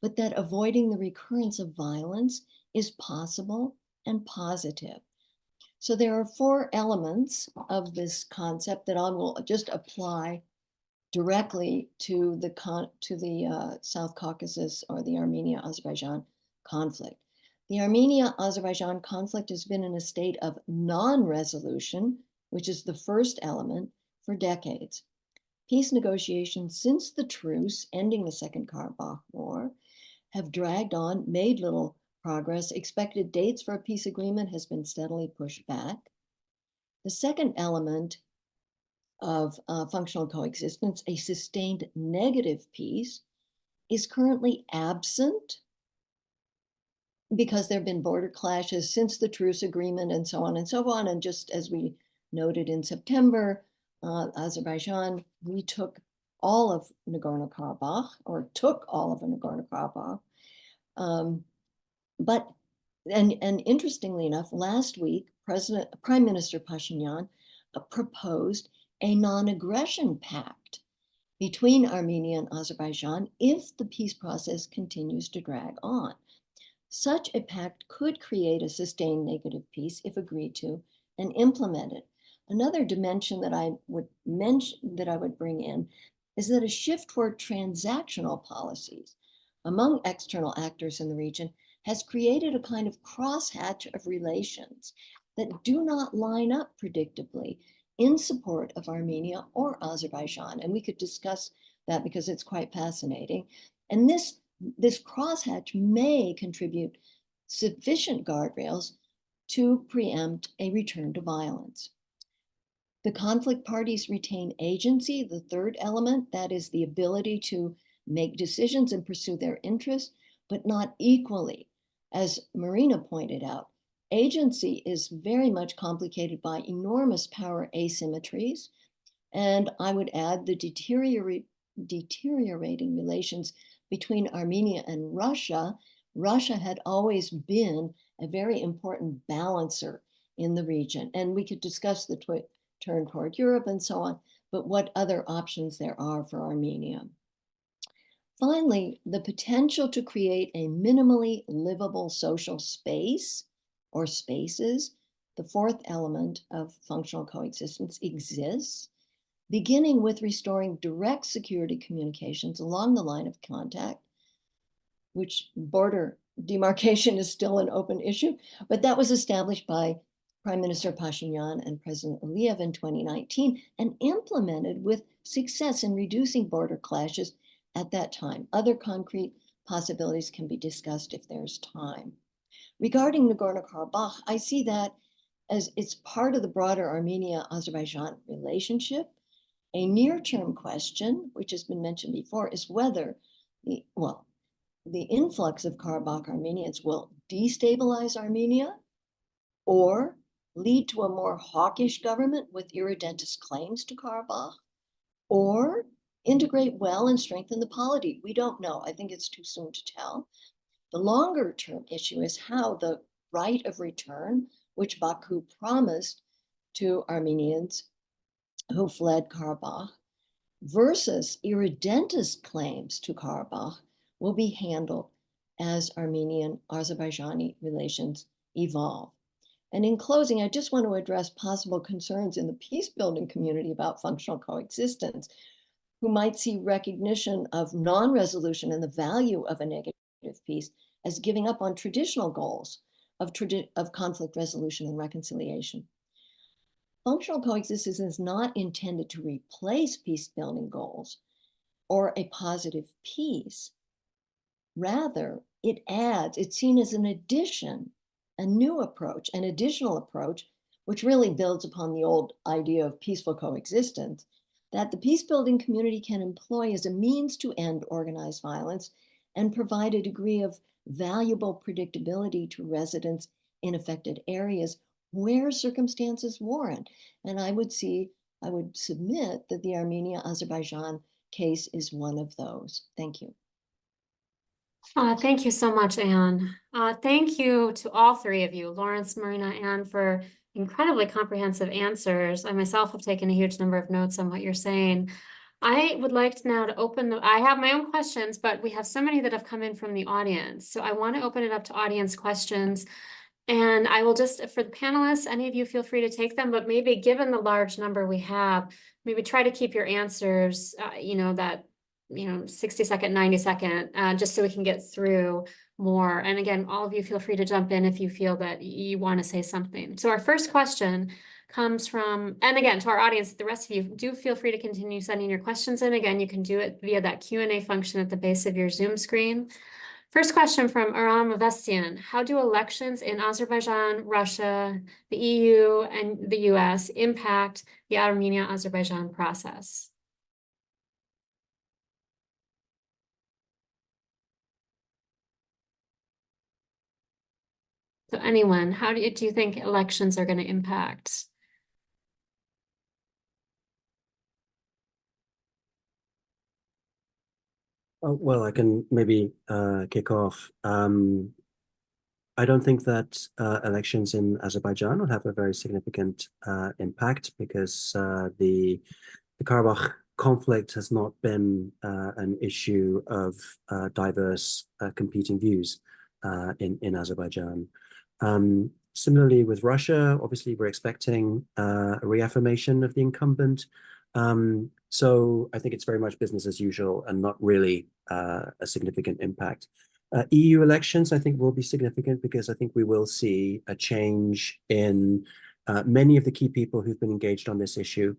but that avoiding the recurrence of violence is possible and positive. So there are 4 elements of this concept that I will just apply directly to the South Caucasus or the Armenia-Azerbaijan conflict. The Armenia-Azerbaijan conflict has been in a state of non-resolution, which is the first element, for decades. Peace negotiations since the truce ending the Second Karabakh War have dragged on, made little progress. Expected dates for a peace agreement has been steadily pushed back. The second element of functional coexistence, a sustained negative peace, is currently absent because there have been border clashes since the truce agreement and so on and so on. And just as we noted in September, Azerbaijan retook all of Nagorno-Karabakh, or took all of Nagorno-Karabakh. And interestingly enough, last week, Prime Minister Pashinyan proposed a non-aggression pact between Armenia and Azerbaijan if the peace process continues to drag on. Such a pact could create a sustained negative peace if agreed to and implemented. Another dimension that I would bring in is that a shift toward transactional policies among external actors in the region has created a kind of crosshatch of relations that do not line up predictably in support of Armenia or Azerbaijan. And we could discuss that because it's quite fascinating. And this crosshatch may contribute sufficient guardrails to preempt a return to violence. The conflict parties retain agency, the third element, that is the ability to make decisions and pursue their interests, but not equally. As Marina pointed out, agency is very much complicated by enormous power asymmetries. And I would add the deteriorating relations between Armenia and Russia. Russia had always been a very important balancer in the region. And we could discuss the turn toward Europe and so on, but what other options there are for Armenia. Finally, the potential to create a minimally livable social space or spaces, the fourth element of functional coexistence, exists, beginning with restoring direct security communications along the line of contact, which border demarcation is still an open issue, but that was established by Prime Minister Pashinyan and President Aliyev in 2019 and implemented with success in reducing border clashes at that time. Other concrete possibilities can be discussed if there's time. Regarding Nagorno-Karabakh, I see that as it's part of the broader Armenia-Azerbaijan relationship. A near-term question, which has been mentioned before, is whether the influx of Karabakh Armenians will destabilize Armenia or lead to a more hawkish government with irredentist claims to Karabakh, or integrate well and strengthen the polity? We don't know. I think it's too soon to tell. The longer term issue is how the right of return, which Baku promised to Armenians who fled Karabakh, versus irredentist claims to Karabakh, will be handled as Armenian-Azerbaijani relations evolve. And in closing, I just want to address possible concerns in the peace-building community about functional coexistence, who might see recognition of non-resolution and the value of a negative peace as giving up on traditional goals of conflict resolution and reconciliation. Functional coexistence is not intended to replace peace-building goals or a positive peace. Rather, it's seen as an addition, a new approach, an additional approach, which really builds upon the old idea of peaceful coexistence, that the peace-building community can employ as a means to end organized violence and provide a degree of valuable predictability to residents in affected areas where circumstances warrant. And I would submit that the Armenia-Azerbaijan case is one of those. Thank you. Thank you so much, Anne. Thank you to all three of you, Lawrence, Marina, Anne, for incredibly comprehensive answers. I myself have taken a huge number of notes on what you're saying. I would like now to I have my own questions, but we have so many that have come in from the audience. So I want to open it up to audience questions. And I will just, for the panelists, any of you feel free to take them, but maybe given the large number we have, maybe try to keep your answers, 60-second, 90-second, just so we can get through more. And again, all of you feel free to jump in if you feel that you want to say something. So our first question comes from, and again, to our audience, the rest of you do feel free to continue sending your questions in. Again, you can do it via that Q&A function at the base of your Zoom screen. First question from Aram Avestian. How do elections in Azerbaijan, Russia, the EU, and the US impact the Armenia-Azerbaijan process? So anyone, how do you think elections are going to impact? Oh, well, I can maybe kick off. I don't think that elections in Azerbaijan will have a very significant impact because the Karabakh conflict has not been an issue of diverse competing views in Azerbaijan. Similarly with Russia, obviously we're expecting a reaffirmation of the incumbent. So I think it's very much business as usual and not really a significant impact. EU elections, I think, will be significant because I think we will see a change in many of the key people who've been engaged on this issue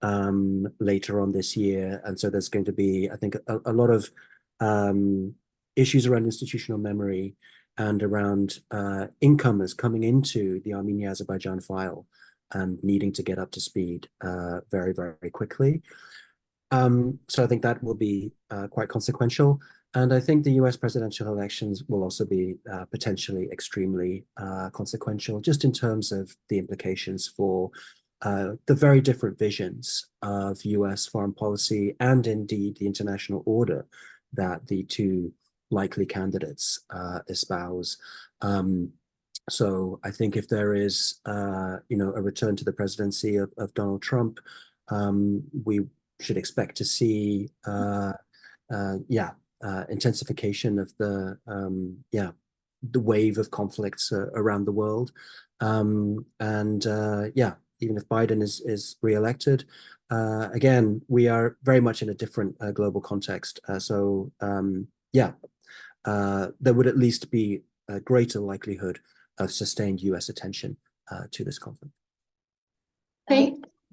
later on this year. And so there's going to be, I think, a lot of issues around institutional memory and around incomers coming into the Armenia-Azerbaijan file and needing to get up to speed very, very quickly. So I think that will be quite consequential. And I think the US presidential elections will also be potentially extremely consequential, just in terms of the implications for the very different visions of US foreign policy and indeed the international order that the two likely candidates espouse. So I think if there is, a return to the presidency of Donald Trump, we should expect to see, intensification of the wave of conflicts around the world. Even if Biden is reelected, again, we are very much in a different global context. There would at least be a greater likelihood of sustained US attention to this conflict.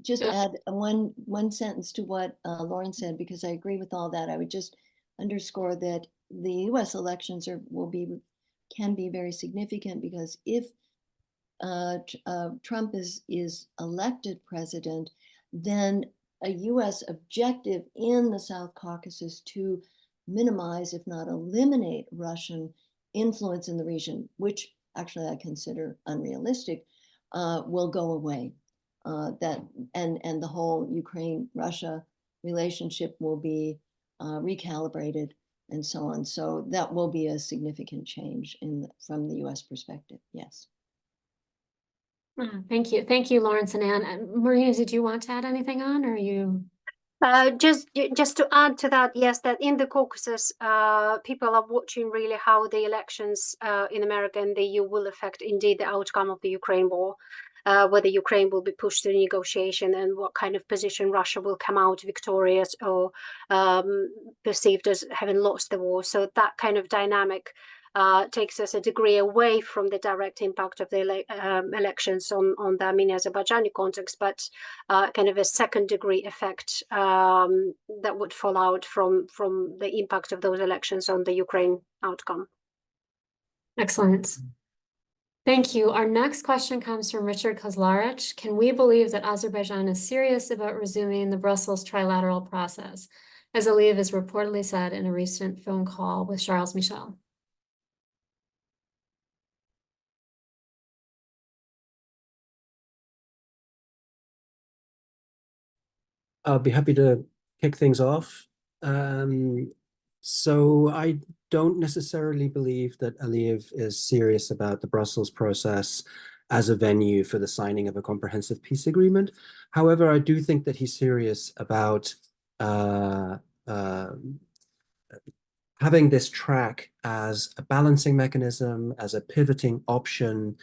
Just add one sentence to what Lauren said, because I agree with all that. I would just underscore that the US elections can be very significant, because if Trump is elected president, then a US objective in the South Caucasus to minimize, if not eliminate, Russian influence in the region, which actually I consider unrealistic, will go away. And the whole Ukraine-Russia relationship will be recalibrated and so on. So that will be a significant change from the US perspective, yes. Thank you. Thank you, Lawrence and Anne. Marina, did you want to add anything on, or are you? Just to add to that, yes, that in the Caucasus, people are watching really how the elections in America and the EU will affect indeed the outcome of the Ukraine war, whether Ukraine will be pushed to negotiation and what kind of position Russia will come out victorious or perceived as having lost the war. So that kind of dynamic takes us a degree away from the direct impact of the elections on the Armenia-Azerbaijani context, but kind of a second degree effect that would fall out from the impact of those elections on the Ukraine outcome. Excellent. Thank you. Our next question comes from Richard Kozlarich. Can we believe that Azerbaijan is serious about resuming the Brussels trilateral process, as Aliyev has reportedly said in a recent phone call with Charles Michel? I'll be happy to kick things off. So I don't necessarily believe that Aliyev is serious about the Brussels process as a venue for the signing of a comprehensive peace agreement. However, I do think that he's serious about having this track as a balancing mechanism, as a pivoting option,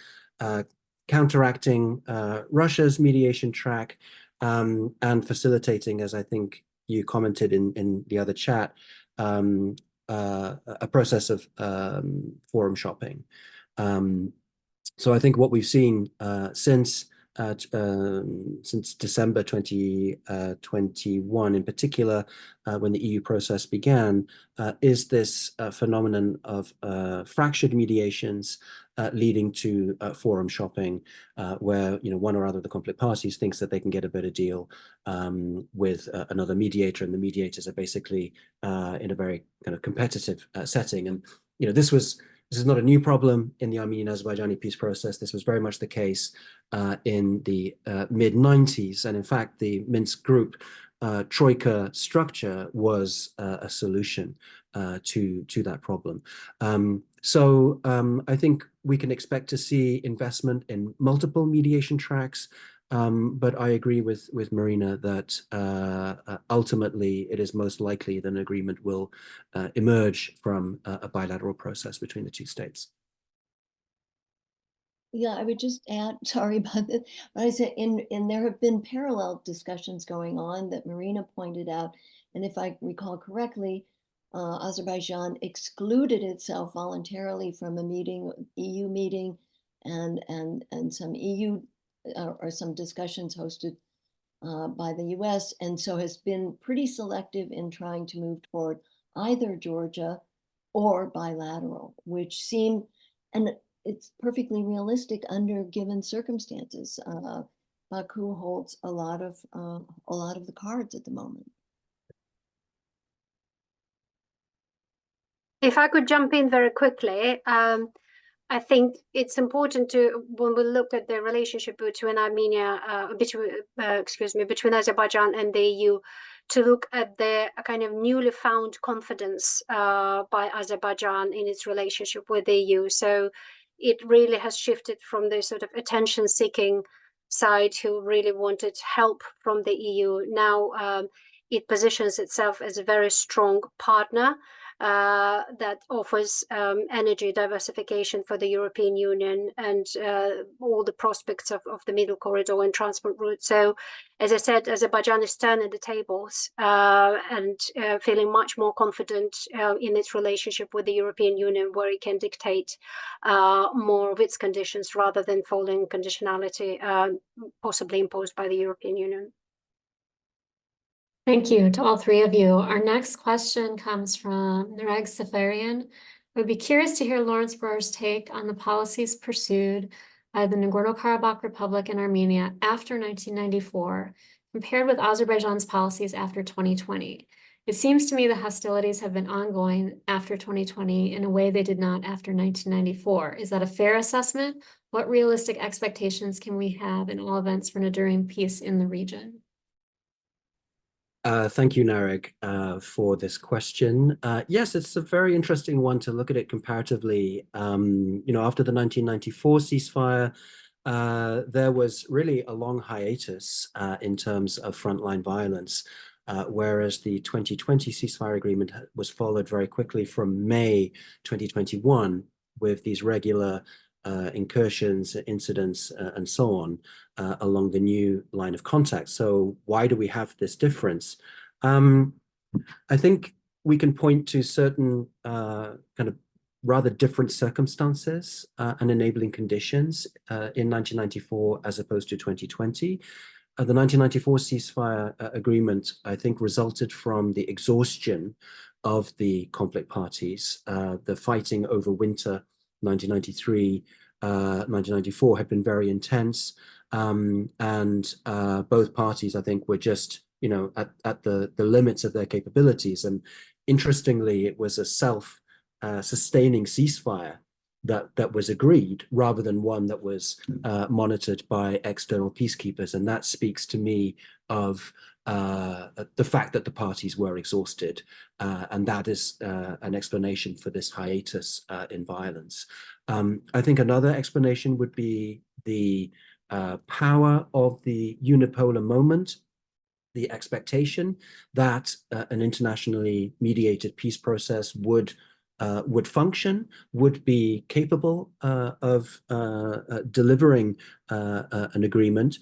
counteracting Russia's mediation track, and facilitating, as I think you commented in the other chat, a process of forum shopping. So I think what we've seen since December 2021 in particular, when the EU process began, is this phenomenon of fractured mediations leading to forum shopping, where one or other of the conflict parties thinks that they can get a better deal with another mediator, and the mediators are basically in a very kind of competitive setting. And this is not a new problem in the Armenian-Azerbaijani peace process. This was very much the case in the mid-90s. And in fact, the Minsk group troika structure was a solution to that problem. So I think we can expect to see investment in multiple mediation tracks. But I agree with Marina that ultimately it is most likely that an agreement will emerge from a bilateral process between the two states. Yeah, I would just add, sorry about this, but I said there have been parallel discussions going on that Marina pointed out. And if I recall correctly, Azerbaijan excluded itself voluntarily from a EU meeting and some EU or some discussions hosted by the US, and so has been pretty selective in trying to move toward either Georgia or bilateral, which seem, and it's perfectly realistic under given circumstances. Baku holds a lot of the cards at the moment. If I could jump in very quickly, I think it's important to, when we look at the relationship between between Azerbaijan and the EU, to look at the kind of newly found confidence by Azerbaijan in its relationship with the EU. So it really has shifted from the sort of attention-seeking side who really wanted help from the EU. Now it positions itself as a very strong partner that offers energy diversification for the European Union and all the prospects of the middle corridor and transport route. So, as I said, Azerbaijan is turning the tables and feeling much more confident in its relationship with the European Union, where it can dictate more of its conditions rather than following conditionality possibly imposed by the European Union. Thank you to all three of you. Our next question comes from Nareg Safarian. I would be curious to hear Lawrence Broer's take on the policies pursued by the Nagorno-Karabakh Republic and Armenia after 1994, compared with Azerbaijan's policies after 2020. It seems to me the hostilities have been ongoing after 2020 in a way they did not after 1994. Is that a fair assessment? What realistic expectations can we have in all events for an enduring peace in the region? Thank you, Narek, for this question. Yes, it's a very interesting one to look at it comparatively. After the 1994 ceasefire, there was really a long hiatus in terms of frontline violence, whereas the 2020 ceasefire agreement was followed very quickly from May 2021 with these regular incursions, incidents, and so on along the new line of contact. So why do we have this difference? I think we can point to certain kind of rather different circumstances and enabling conditions in 1994 as opposed to 2020. The 1994 ceasefire agreement, I think, resulted from the exhaustion of the conflict parties. The fighting over winter 1993, 1994 had been very intense, and both parties, I think, were just at the limits of their capabilities. And interestingly, it was a self-sustaining ceasefire that was agreed rather than one that was monitored by external peacekeepers. And that speaks to me of the fact that the parties were exhausted. And that is an explanation for this hiatus in violence. I think another explanation would be the power of the unipolar moment, the expectation that an internationally mediated peace process would function, would be capable of delivering an agreement,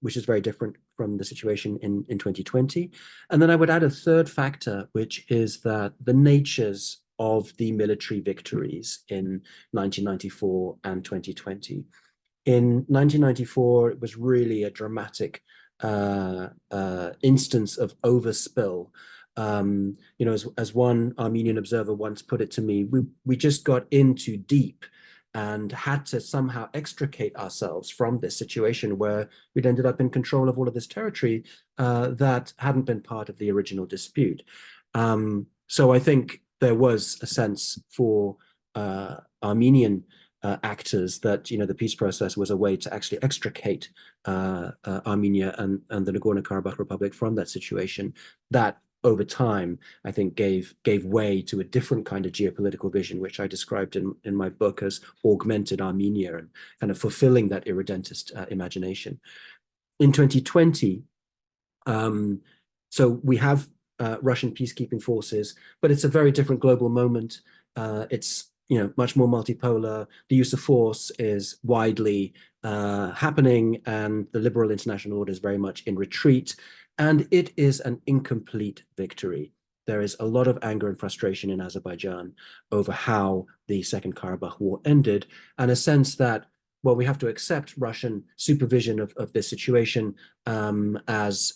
which is very different from the situation in 2020. And then I would add a third factor, which is that the natures of the military victories in 1994 and 2020. In 1994, it was really a dramatic instance of overspill. As one Armenian observer once put it to me, we just got in too deep and had to somehow extricate ourselves from this situation where we'd ended up in control of all of this territory that hadn't been part of the original dispute. So I think there was a sense for Armenian actors that the peace process was a way to actually extricate Armenia and the Nagorno-Karabakh Republic from that situation. That over time, I think gave way to a different kind of geopolitical vision, which I described in my book as augmented Armenia and kind of fulfilling that irredentist imagination. In 2020, so we have Russian peacekeeping forces, but it's a very different global moment. It's much more multipolar. The use of force is widely happening, and the liberal international order is very much in retreat. And it is an incomplete victory. There is a lot of anger and frustration in Azerbaijan over how the Second Karabakh War ended, and a sense that, well, we have to accept Russian supervision of this situation as,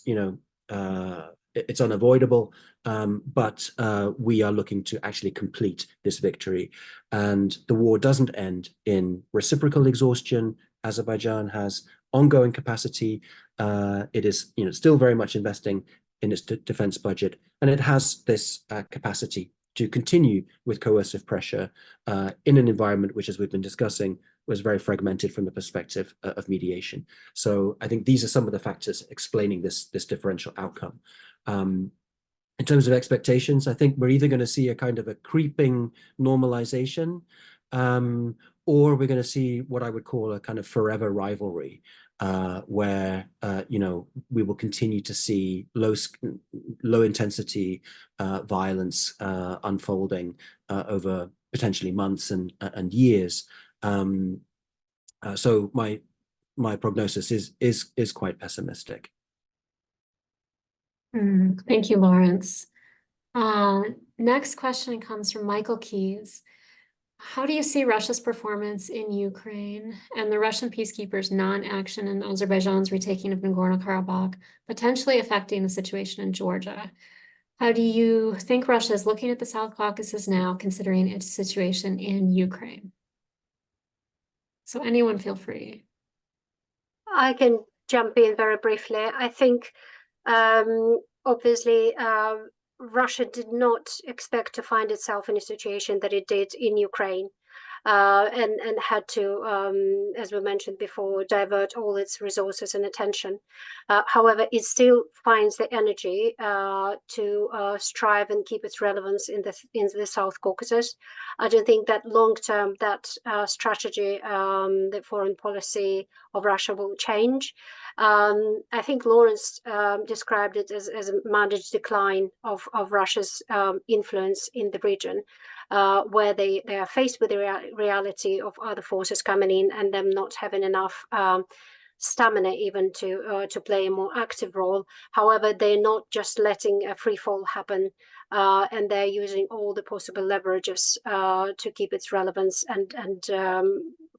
it's unavoidable, but we are looking to actually complete this victory. And the war doesn't end in reciprocal exhaustion. Azerbaijan has ongoing capacity. It is still very much investing in its defense budget, and it has this capacity to continue with coercive pressure in an environment which, as we've been discussing, was very fragmented from the perspective of mediation. So I think these are some of the factors explaining this differential outcome. In terms of expectations, I think we're either going to see a kind of a creeping normalization, or we're going to see what I would call a kind of forever rivalry, where we will continue to see low intensity violence unfolding over potentially months and years. So my prognosis is quite pessimistic. Thank you, Lawrence. Next question comes from Michael Keyes. How do you see Russia's performance in Ukraine and the Russian peacekeepers' non-action in Azerbaijan's retaking of Nagorno-Karabakh potentially affecting the situation in Georgia? How do you think Russia is looking at the South Caucasus now, considering its situation in Ukraine? So anyone feel free. I can jump in very briefly. I think obviously Russia did not expect to find itself in a situation that it did in Ukraine. and had to, as we mentioned before, divert all its resources and attention. However, it still finds the energy to strive and keep its relevance in the South Caucasus. I don't think that long term that strategy, the foreign policy of Russia will change. I think Lawrence described it as a managed decline of Russia's influence in the region, where they are faced with the reality of other forces coming in and them not having enough stamina even to play a more active role. However, they're not just letting a free fall happen, and they're using all the possible leverages to keep its relevance and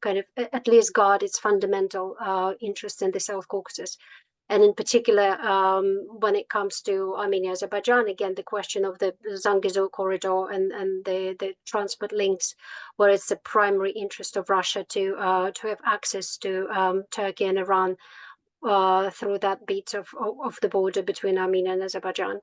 kind of at least guard its fundamental interest in the South Caucasus. And in particular, when it comes to Armenia-Azerbaijan, again, the question of the Zangezur corridor and the transport links, where it's the primary interest of Russia to have access to Turkey and Iran through that bit of the border between Armenia and Azerbaijan.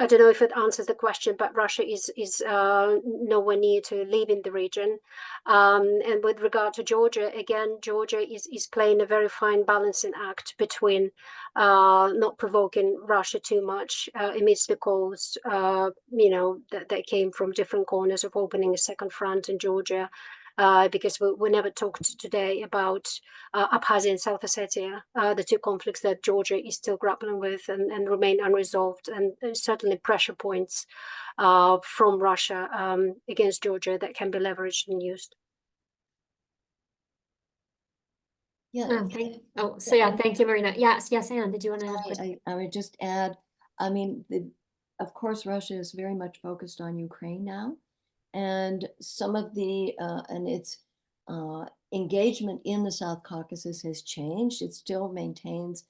I don't know if it answers the question, but Russia is nowhere near to leaving the region. And with regard to Georgia, again, Georgia is playing a very fine balancing act between not provoking Russia too much amidst the calls, that came from different corners of opening a second front in Georgia. Because we never talked today about Abkhazia and South Ossetia, the two conflicts that Georgia is still grappling with and remain unresolved, and certainly pressure points from Russia against Georgia that can be leveraged and used. Yeah. Thank you, Marina. Yes, Anne, did you want to add a question? I would just add, of course, Russia is very much focused on Ukraine now. And some of the, and its engagement in the South Caucasus has changed. It still maintains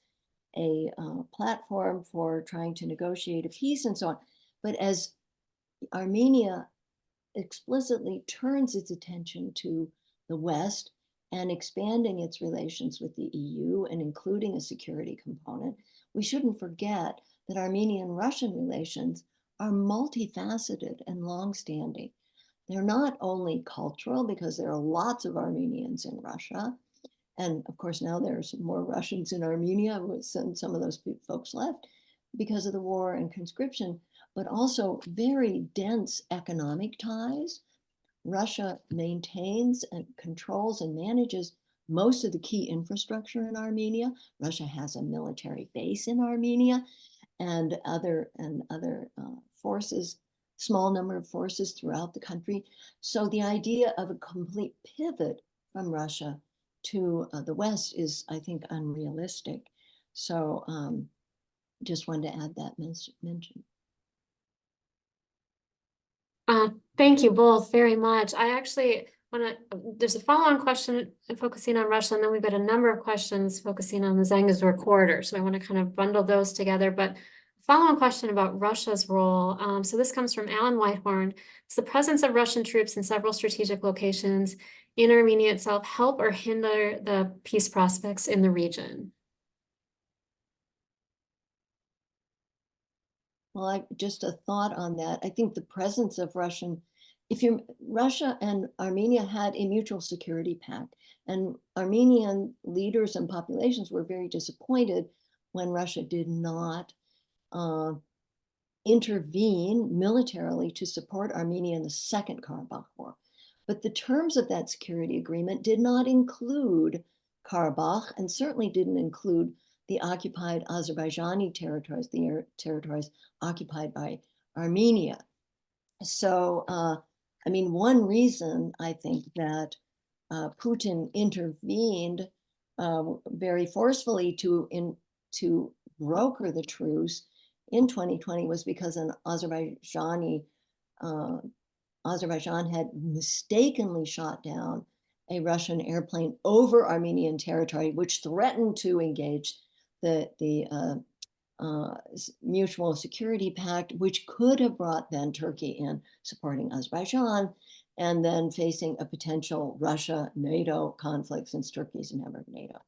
a platform for trying to negotiate a peace and so on. But as Armenia explicitly turns its attention to the West and expanding its relations with the EU and including a security component, we shouldn't forget that Armenian-Russian relations are multifaceted and longstanding. They're not only cultural, because there are lots of Armenians in Russia. And of course, now there's more Russians in Armenia, some of those folks left because of the war and conscription, but also very dense economic ties. Russia maintains and controls and manages most of the key infrastructure in Armenia. Russia has a military base in Armenia and other forces, small number of forces throughout the country. So the idea of a complete pivot from Russia to the West is, I think, unrealistic. So just wanted to add that mention. Thank you both very much. I actually want to, there's a follow-on question focusing on Russia, and then we've got a number of questions focusing on the Zangezur corridor. So I want to kind of bundle those together. But follow-on question about Russia's role. So this comes from Alan Whitehorn. Does the presence of Russian troops in several strategic locations in Armenia itself help or hinder the peace prospects in the region? Well, just a thought on that. I think the presence of Russia and Armenia had a mutual security pact, and Armenian leaders and populations were very disappointed when Russia did not intervene militarily to support Armenia in the Second Karabakh War. But the terms of that security agreement did not include Karabakh, and certainly didn't include the occupied Azerbaijani territories, the territories occupied by Armenia. So, one reason I think that Putin intervened very forcefully to broker the truce in 2020 was because Azerbaijan had mistakenly shot down a Russian airplane over Armenian territory, which threatened to engage the mutual security pact, which could have brought then Turkey in supporting Azerbaijan, and then facing a potential Russia-NATO conflict, since Turkey's a member of NATO.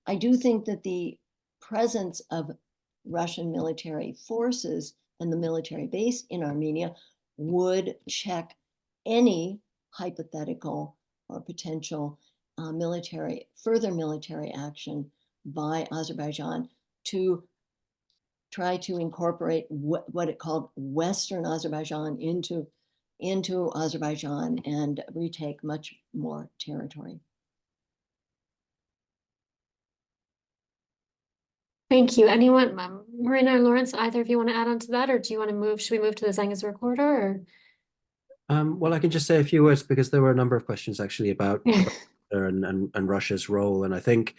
I do think that the presence of Russian military forces and the military base in Armenia would check any hypothetical or potential further military action by Azerbaijan to try to incorporate what it called Western Azerbaijan into Azerbaijan and retake much more territory. Thank you. Anyone, Marina or Lawrence, either of you want to add on to that, or do you want to move? Should we move to the Zengiz recorder? Or? Well, I can just say a few words because there were a number of questions actually about and Russia's role. And I think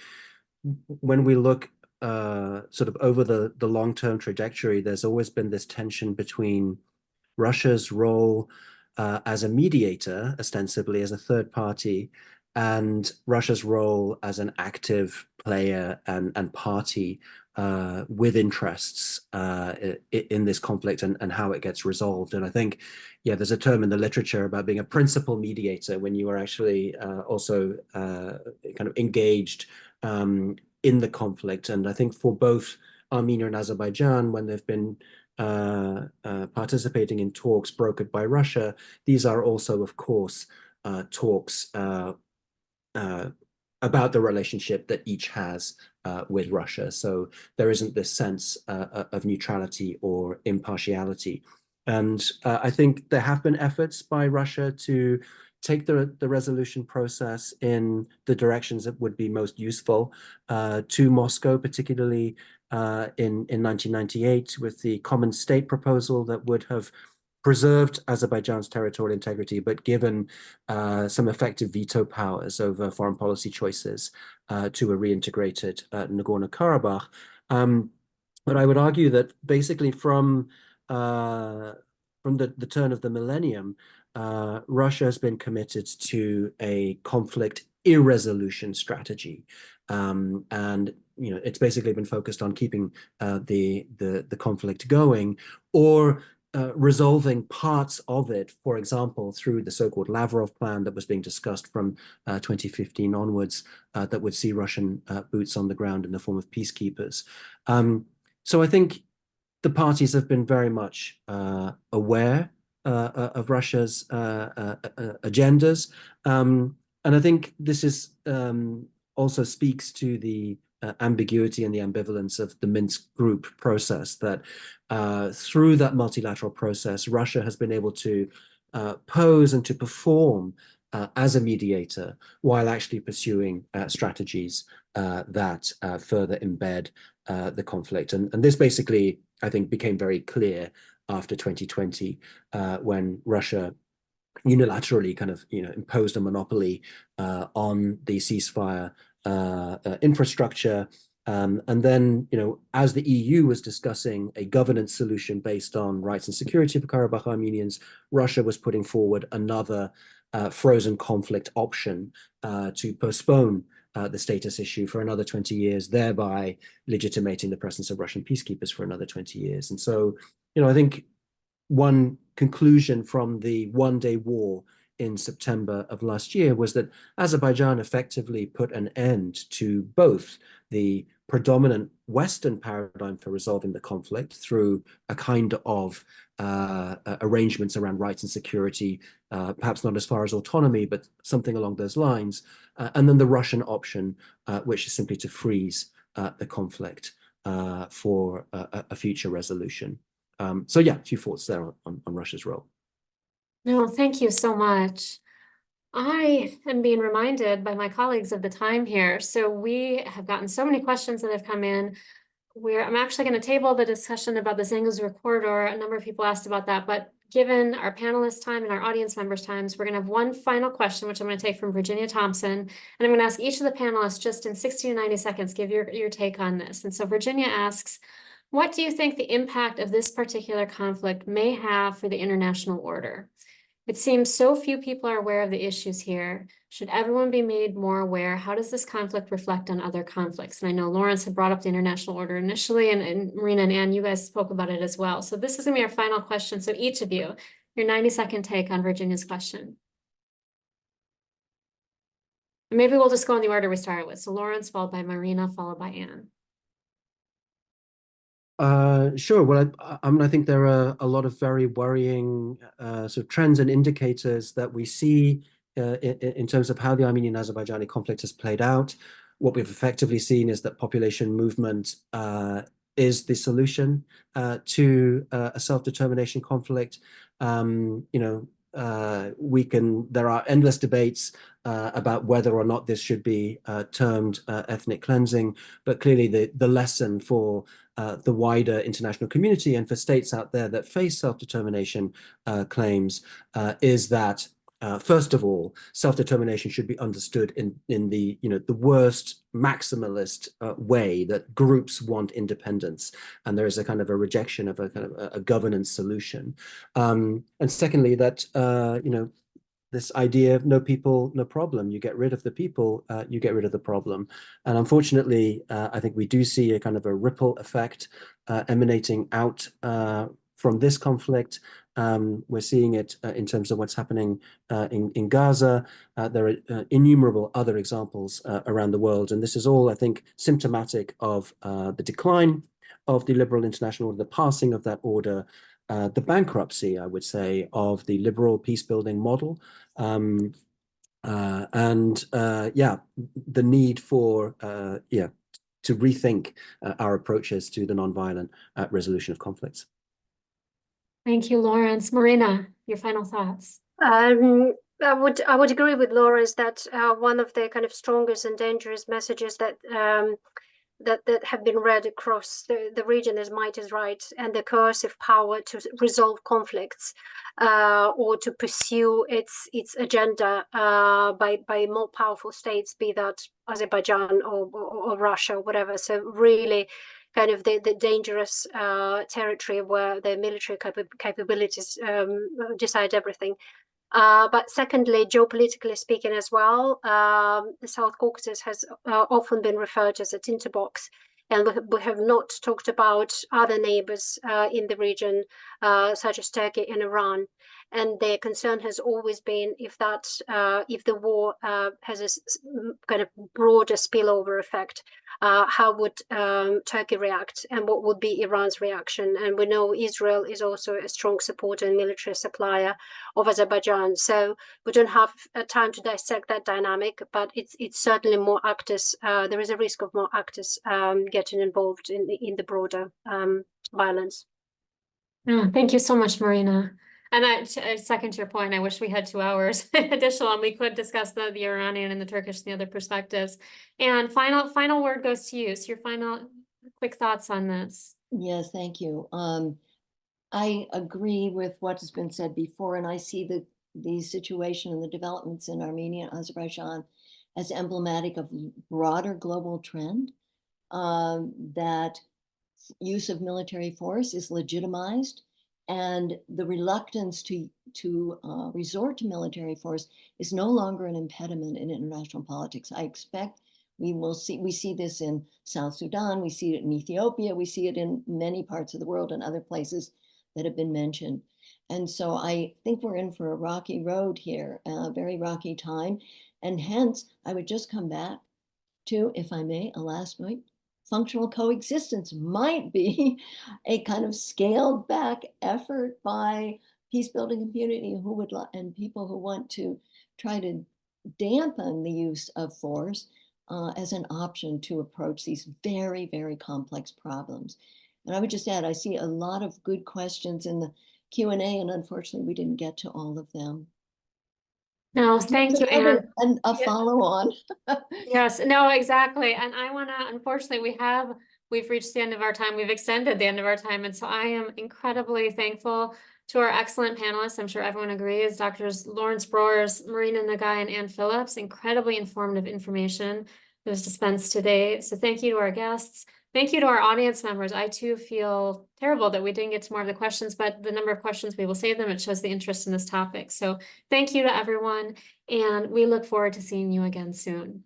when we look sort of over the long-term trajectory, there's always been this tension between Russia's role as a mediator, ostensibly as a third party, and Russia's role as an active player and party with interests in this conflict and how it gets resolved. And I think, yeah, there's a term in the literature about being a principal mediator when you are actually also kind of engaged in the conflict. And I think for both Armenia and Azerbaijan, when they've been participating in talks brokered by Russia, these are also, of course, talks about the relationship that each has with Russia. So there isn't this sense of neutrality or impartiality. And I think there have been efforts by Russia to take the resolution process in the directions that would be most useful to Moscow, particularly in 1998 with the common state proposal that would have preserved Azerbaijan's territorial integrity, but given some effective veto powers over foreign policy choices to a reintegrated Nagorno-Karabakh. But I would argue that basically from the turn of the millennium, Russia has been committed to a conflict irresolution strategy. And it's basically been focused on keeping the conflict going or resolving parts of it, for example, through the so-called Lavrov plan that was being discussed from 2015 onwards, that would see Russian boots on the ground in the form of peacekeepers. So I think the parties have been very much aware of Russia's agendas. And I think this is also speaks to the ambiguity and the ambivalence of the Minsk group process, that through that multilateral process, Russia has been able to pose and to perform as a mediator while actually pursuing strategies that further embed the conflict. And this basically, I think, became very clear after 2020 when Russia unilaterally kind of imposed a monopoly on the ceasefire infrastructure. And then, as the EU was discussing a governance solution based on rights and security for Karabakh Armenians, Russia was putting forward another frozen conflict option to postpone the status issue for another 20 years, thereby legitimating the presence of Russian peacekeepers for another 20 years. And so, I think one conclusion from the one-day war in September of last year was that Azerbaijan effectively put an end to both the predominant Western paradigm for resolving the conflict through a kind of arrangements around rights and security, perhaps not as far as autonomy, but something along those lines. And then the Russian option, which is simply to freeze the conflict for a future resolution. So yeah, a few thoughts there on Russia's role. No, thank you so much. I am being reminded by my colleagues of the time here. So we have gotten so many questions that have come in. I'm actually going to table the discussion about the Zengiz recorder. A number of people asked about that, but given our panelists' time and our audience members' times, we're going to have one final question, which I'm going to take from Virginia Thompson. And I'm going to ask each of the panelists just in 60 to 90 seconds, give your take on this. And so Virginia asks, what do you think the impact of this particular conflict may have for the international order? It seems so few people are aware of the issues here. Should everyone be made more aware? How does this conflict reflect on other conflicts? And I know Lawrence had brought up the international order initially, and Marina and Anne, you guys spoke about it as well. So this is going to be our final question. So each of you, your 90-second take on Virginia's question. And maybe we'll just go in the order we started with. So Lawrence, followed by Marina, followed by Anne. Sure. Well, I mean, I think there are a lot of very worrying sort of trends and indicators that we see in terms of how the Armenian-Azerbaijani conflict has played out. What we've effectively seen is that population movement is the solution to a self-determination conflict. There are endless debates about whether or not this should be termed ethnic cleansing, but clearly the lesson for the wider international community and for states out there that face self-determination claims is that first of all, self-determination should be understood in the the worst maximalist way, that groups want independence, and there is a kind of a rejection of a kind of a governance solution. And secondly, that this idea of no people, no problem. You get rid of the people, you get rid of the problem. And unfortunately, I think we do see a kind of a ripple effect emanating out from this conflict. We're seeing it in terms of what's happening in Gaza. There are innumerable other examples around the world. And this is all, I think, symptomatic of the decline of the liberal international order, the passing of that order, the bankruptcy, I would say, of the liberal peace-building model, the need for to rethink our approaches to the nonviolent resolution of conflicts. Thank you, Lawrence. Marina, your final thoughts. I would agree with Lawrence that one of the kind of strongest and dangerous messages that that have been read across the region is might is right, and the coercive power to resolve conflicts or to pursue its agenda by more powerful states, be that Azerbaijan or Russia or whatever. So really kind of the dangerous territory where the military capabilities decide everything. But secondly, geopolitically speaking as well, the South Caucasus has often been referred to as a tinderbox, and we have not talked about other neighbors in the region, such as Turkey and Iran. And their concern has always been if the war has a kind of broader spillover effect, how would Turkey react, and what would be Iran's reaction? And we know Israel is also a strong supporter and military supplier of Azerbaijan. So we don't have time to dissect that dynamic, but it's certainly more actors. There is a risk of more actors getting involved in the broader violence. Oh, thank you so much, Marina. And I second your point. I wish we had 2 hours additional, and we could discuss the Iranian and the Turkish and the other perspectives. And final word goes to you. So your final quick thoughts on this. Yes, thank you. I agree with what has been said before, and I see the situation and the developments in Armenia and Azerbaijan as emblematic of broader global trend, that use of military force is legitimized, and the reluctance to resort to military force is no longer an impediment in international politics. I expect we see this in South Sudan, we see it in Ethiopia, we see it in many parts of the world and other places that have been mentioned. And so I think we're in for a rocky road here, a very rocky time. And hence, I would just come back to, if I may, a last point. Functional coexistence might be a kind of scaled back effort by peace-building community and people who want to try to dampen the use of force as an option to approach these very, very complex problems. And I would just add, I see a lot of good questions in the Q&A, and unfortunately, we didn't get to all of them. No, thank you, Anne. And a follow-on. Yes, no, exactly. And I want to, unfortunately, we've reached the end of our time. We've extended the end of our time. And so I am incredibly thankful to our excellent panelists. I'm sure everyone agrees. Doctors Lawrence Broers, Marina Nagai, and Ann Phillips. Incredibly informative information that was dispensed today. So thank you to our guests. Thank you to our audience members. I too feel terrible that we didn't get to more of the questions, but the number of questions, we will save them. It shows the interest in this topic. So thank you to everyone, and we look forward to seeing you again soon.